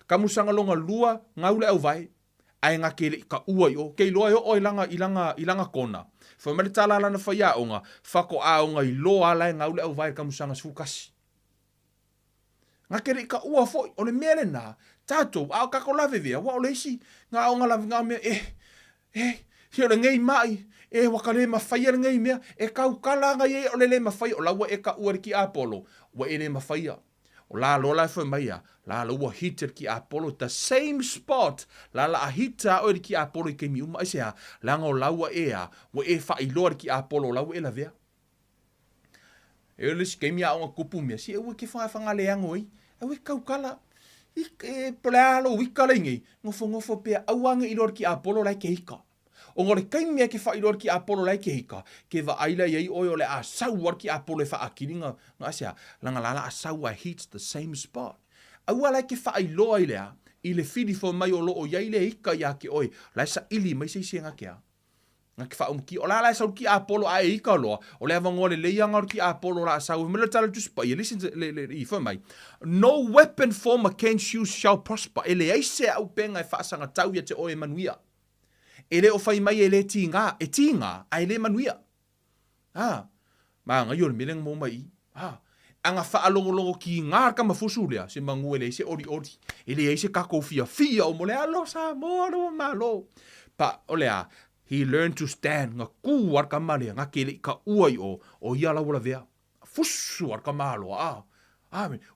Kamusanga longa lua, ngaule au vai, ai ngā kele ka ua i o, kei loa i o ilanga kona. Whamari tala lana whaia o ngā, whako a o ngā i loa lai ngaule au vai kamusanga sfukasi. Ngā kere ka ua foi, o le mele nā, tātou, au kako lawe vea, wa o leisi, ngā o ngā lawe ngā mea, hio le ngei mai, waka le mawhaia le ngei mea, kau kala ngai o le mawhaia, o lawa ka ua ki Apollo, wa le mawhaia. O la lola e whamaia, la ua hitter ki Apollo, the same spot, la hita o ki Apollo i ke mi uma isea, langa o laua wa whailoa ki Apollo, laua la vea. E ole si ke mi a o ngā kupu mea, si ue ke whangale angoi, ue kau kala, plealo wika leingi, ngofo pea auanga i lor ki Apollo lai ke hika. O ngore kaimea ke wha i lor ki Apollo lai ke hika, ke wa aila iei oi ole a sauar ki Apollo e wha akiringa, ngā sea, langa lala a saua hits the same spot. Aua lai ke wha i loa i lea, i le whiri fo mai o lo o iei le hika ia ke oi, lai sa ili mai se ngā kea. Ngā ke wha umki, o la lai sau ki Apollo a e hika loa, o le awa ngore le ianga ki Apollo la sau, mele tala tuspa, i listen le i wha mai. No weapon formed against you shall prosper, e le eise au penga e whaasanga tau ia te oe manuia. E le o whai mai e le ti ngā, a e le manuia. Ma ngā yore meleng mō mai. Anga whaalongolongo ki ngā ka mafusu lea, se mangu e le eise ori. E le eise kako fia o mo le alo sa mō malo. Pa o lea, he learned to stand, ngā kū ar ka malea, ngā kele ka uai o ia lau la vea. Fusu ar ka malo,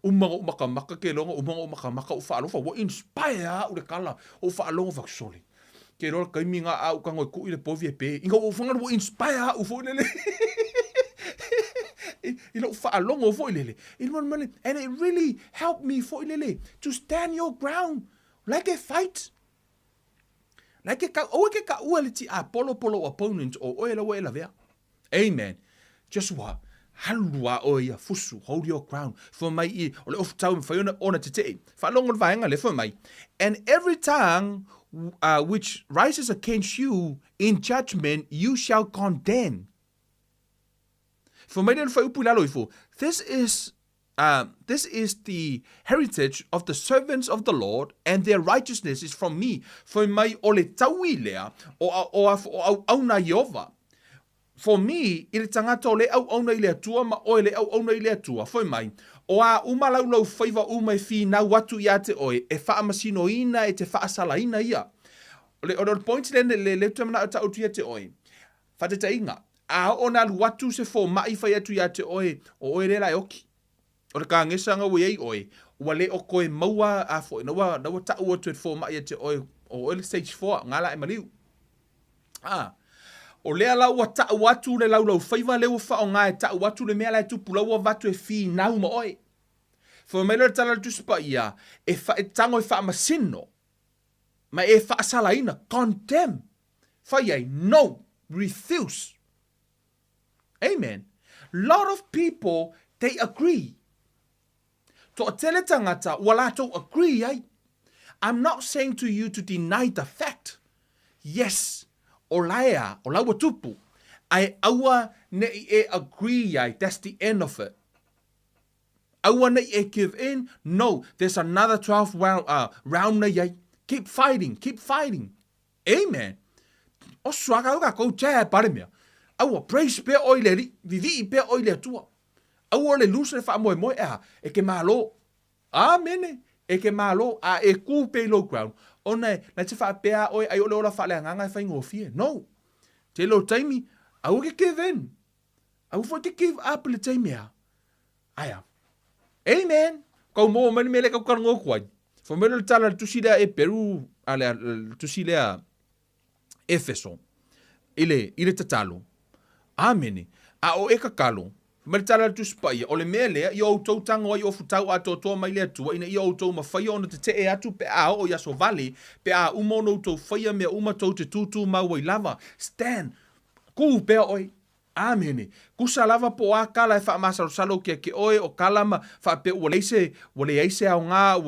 umaka maka ke longa, umaka maka o whaalofa, wa inspire ule kala, o whaalongo vaksole. Ke rola kaimi ngā au ka ngoi kui le povi e pe. Inga o whangar wo inspire u fo lele. Ilo whaalongo fo lele. And it really helped me fo lele to stand your ground like a fight. Na ke ka o ke ka ua le ti a polo opponent o o ela wela vea. Amen. Just what? Halua o ia fusu, hold your ground. For my e, o le ofutau mwhaiona ona te te. Whalongo vaenga le for my. And every tongue which rises against you in judgment, you shall condemn. For my this is the heritage of the servants of the Lord, and their righteousness is from me. For my ole tauilea o auna Yehova. For me, i le tangata o le au auna i le atua, ma o le au auna i le atua. For mai, o a umalau whaiva umai fi na watu ia te oe, e wha amasino ina e te wha asala ina ia. O le point le tamana ta utu ia te oe. Whateta inga, a ona watu se fo mai whai atu ia te oe, o oe le lai oki. O le ka ngesanga ue ei oe, ua le o koe maua a fo, nawa ta ua tu e fo mai te oe, o oe le stage 4, ngala e maliu. O lea lau wa ta watu le lau whaiva leo wha o ngai ta watu le mea lai tupu lau watu e fi nau ma oi. Fo mele tala tuspa ia, e tango e wha masino, ma e wha asalaina, condemn. Whai ei, no, refuse. Amen. Lot of people, they agree. To a tele tangata, wala to agree, ai. I'm not saying to you to deny the fact. Yes, o laia, o laua tupu. Ai aua ne e agree ai, that's the end of it. Aua ne e give in, no, there's another 12 round na iai. Keep fighting, keep fighting. Amen. O swaka uka kou tia pare mea. Aua praise pe oi le ri, vivi pe oi le tua. Aua le luse le wha moe moe e ke malo. Amen. E ke malo, a e ku pe low ground. Ona, na te wha pea oi, ai ole ola faaleagaga e whai ngofie. No. Te lo taimi, au ke give in. Au fo ke give up le taimi a. Aya. Amen. Kau mo mani mele kau karango kuai. Fo mele le tala tusi lea e Peru, ale tusi lea Efeso. Ile tatalo. Amen. A o e kakalo. Mele tala tusi pa ia. Ole mele, i o tau tango i ofutau atoatoa mai lea tua. Ina i o tau mawhai ona te te e atu pe a o yaso vale. Pe a umono tau whaia mea umatou te tutu maua i lava. Stand. Ku pea oi. Amen. Kusa lava po a kala e wha masalo ke oe o kalama wha pe wale eise au ngā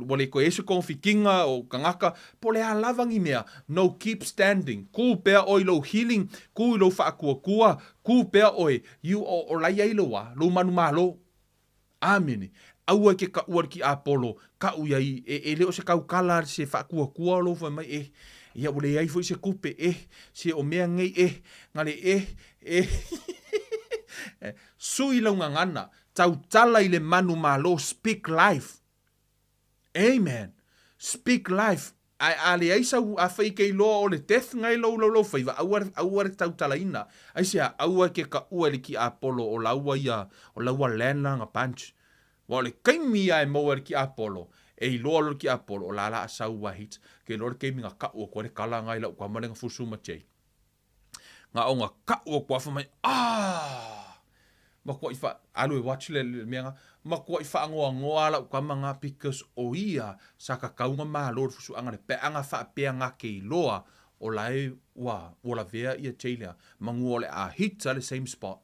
wale ko eise konfikinga o kangaka po le a lavangi mea. No, keep standing. Ku pea oi lo healing. Ku lo wha kua. Ku pea oi. You o lai ai loa. Lo manu malo. Amen. Aua ke ka ua ki Apollo. Ka ua i e leo se kau kala se wha kua lo wha mai ia wale ai foi se kupe se o mea ngei ngale sui launga ngana, tau tala i le manu malo, speak life. Amen. Speak life. Ai ale ai sa a fai kei loa o le death ngai lo faiva, auare tau tala ina. Ai sea, aua ke ka ua le ki Apollo o laua lena nga punch. Wa le kaimi ai moa le ki Apollo. E loa ki Apollo o lala a sau wahit. Ke loa le kaimi nga ka ua kore kala ngai lau kwa marenga fusuma tjei. Nga o nga ka ua kwa fa mai, ma kwa ifa, alu e watch le mea ma kwa ifa ngoa lau kwa manga because o ia sa ka kaunga maa lor fusu anga le pe anga fa pe anga ke loa o lai o la vea ia tjei lea. Mangu o le a hit le same spot.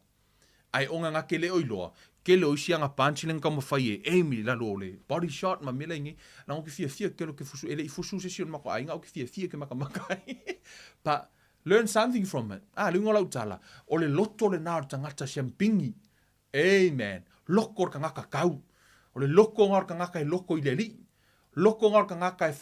Ai onga nga ke le oiloa. Ke le oisi anga punching ka mawhai Amy la lole. Body shot ma mele ingi. Na o ke fia ke lo ke fusu. Ele i fusu session mako ainga o ke fia ke maka. But learn something from it. Lunga lau tala. O le loto le nao tangata siampingi. Amen. Loko ka ngaka kau. O le loko ngar ka ngaka e loko i le li. Loko ngar ka ngaka e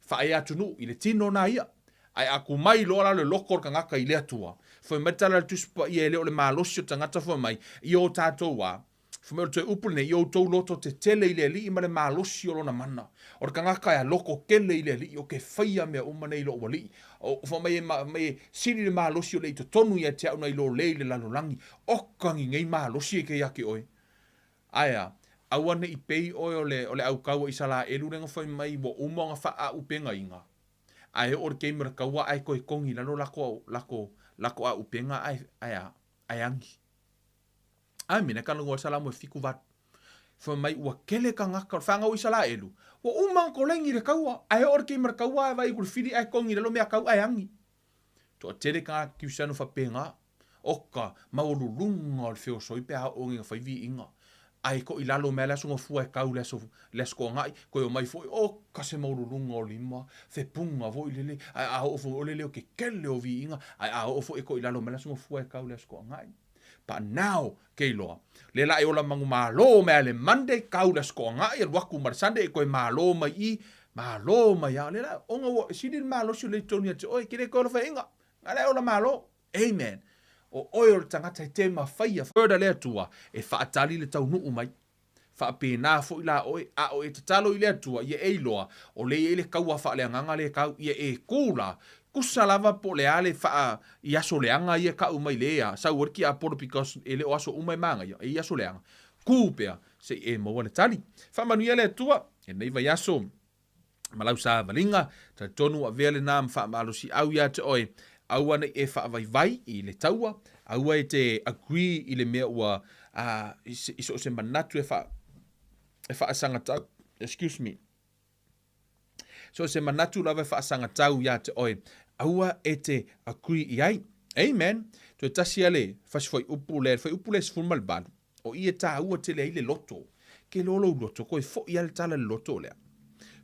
whaea tunu. I le tino na ia. Ai aku mai loa le loko ka ngaka i le atua. Foi metala tuspa i ele o le malosio tangata foi mai. I o Taua. Foi me o te upule i o tau loto te tele i le li i ma le malosio lo na mana. O ka ngaka e loko kele i le li o ke whaia mea umane i lo wali. O foi mai siri le malosio le i to tonu i a te au na i lo le lalolangi. Okangi ngei malosio ke yake oi. Aya. Awane i pei oi o le au kaua i sala elu renga foi mai wo umonga wha upenga inga. Ai o ke mera kaua ai koe kongi lalo lako a upenga ai angi. Ai mina ka lungo sala mo fiku vat. fa mai ua kele ka ngaka fa ngau isala elu wa umang ko lengi le kaua ai or ki mar kaua vai ku fili ai kongi le lo mea kau ai angi to tele ka ki usano fa penga oka maululunga o feo soi pe a ongi fa vi inga ai ko ilalo mela so fu e kau le so ko ngai ko o mai foi o ka se maululunga o lima fe punga vo ilele a o fo olele o ke kele o vi inga ai a o fo e ko ilalo mela so fu e kau le ko ngai pa now ke loa le la ola mangu malo me ale mande kau le ko ngai el waku mar sande ko malo mai ya le la onga sidin malo so le tonia o ke le ko fa inga ale ola malo amen o oil tangata te ma faia further le tua e fa atali le tau nuu mai fa pena fo ila o e tatalo ile tua ye e loa o le ile kaua fa le nganga le kau ye e kula kusalava po le ale fa ia so le anga ye kau mai lea sa worki a por because ele o aso umai manga ia so le anga kupea se e mo le tali fa manuia le tua e nei va yaso malau sa valinga ta tonu a vele nam fa malusi au ya te oi aua nei e wha vai i le taua, aua e te agree i le mea ua iso se manatu e wha asanga tau, excuse me. So se manatu lawa e wha asanga tau ia te oe, aua e te agree i ai. Amen. To e tasi ale, whai upule sifurmal badu, o i e ta aua te le ile loto, ke lolo loto, koe fo i ale tala loto lea.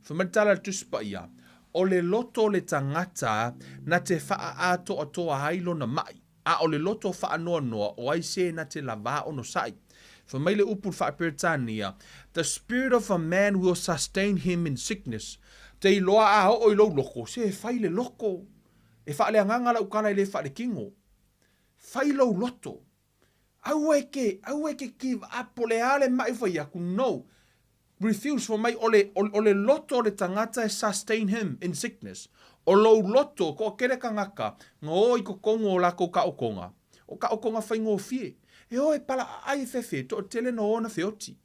Whamai tala tuspa ia, o le loto le tangata na te atoatoa hailo na mai. A o le loto noa o ai se na te lava ono sai. For mai le upu whaperitania, the spirit of a man will sustain him in sickness. Te iloa a o ilo loko, se whai le loko. E wha le anganga la ukana i le wha le kingo. Whai lo loto. Au eke give up o le ale mai whai aku no. Refuse for mai ole loto le tangata e sustain him in sickness. O lo loto ko kere kangaka ngo i ko kongo o lako ka okonga. O ka okonga whai ngō fie. E oi pala ai fefe to tele no ona feoti.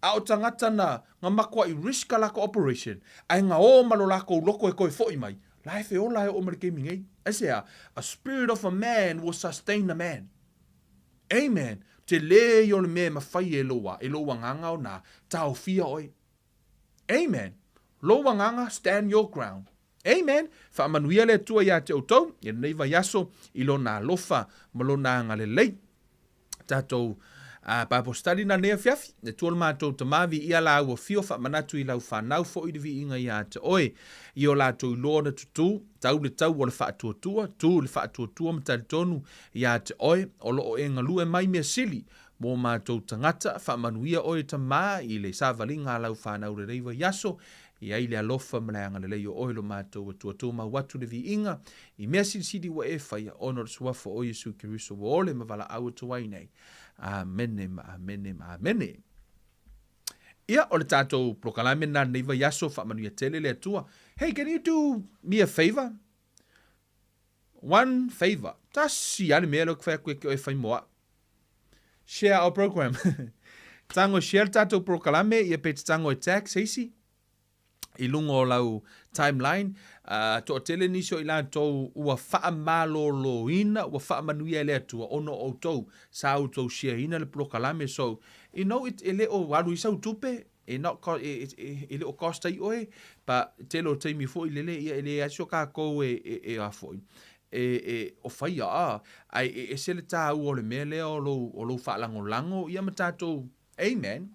A o tangata na ngā makua i riska lako operation. Ai ngā o malo lako loko e koe foi mai. Lai fe o lai o mara gaming ei. Esea, a spirit of a man will sustain a man. Amen. Te le yo le me mawhai e loa nganga o nā, tau fia oi. Amen. Loa nganga, stand your ground. Amen. Wha manuia le tua ia te autou, e nei vai aso, i lo nā lofa, ma lo nā ngale lei. Tātou, Bible study na nea fiafi, ne tuol mātou tamavi ia la ua fio wha manatu i lau whanau fo i devi inga ia te oe. I o lātou i loa na tutu, tau le tau o le wha atuatua, tu le wha atuatua matari tonu ia te oe, o lo o e ngalue mai mea sili, mō mātou tangata, wha manuia oe ta mā i le sāvalinga lau whanau le reiwa yaso, i aile alofa maleanga le leo oe lo mātou atuatua ma watu le vi inga, i mea sidi wa e whaia ono suafa o Yesu Kiriso wa ole ma wala au tuai nei. Amene. Ia, o le tātou prokalame nā neiva yaso wha manuia tele le atua. Hey, can you do me a favor? One favor. Tasi ane mea lo kwhea koe ke oe whai moa. Share our program. Tango share tātou prokalame, ia pe tango e tax, heisi. I lungo o lau timeline, to tele niso i la tau ua wha malolo ina, ua wha manuia lea tua ono o tau, sa au tau share ina le prokalame, so, you know, ele o waru isau tupe, ele o costa i oe, pa telo teimi fo i lele, ia ele asio ka kou e a foi. O whaia a, ai sele tā au o le mea lea o lo wha lango, ia ma tātou, amen.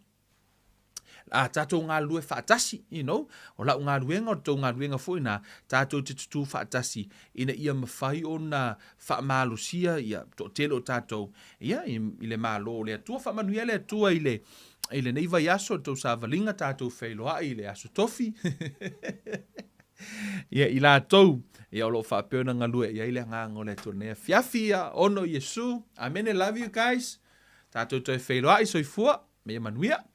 Tātou ngā lue whaatasi, you know, o lau ngā ruenga, o tau ngā ruenga fo ina, tātou te tutu whaatasi, ina ia mawhai o na whaamalusia, ia to telo tātou, ia, i le mālo lea tua, whaamanuia lea tua i le neiva yaso, tau sa valinga tātou whailoa i le aso tofi, ia i la tau, ia o lo whaapena ngā lue, ia i le ngā ngole tōnea fiafia, ono Yesu, amen, I love you guys, tātou toi whailoa i soifua, mea manuia.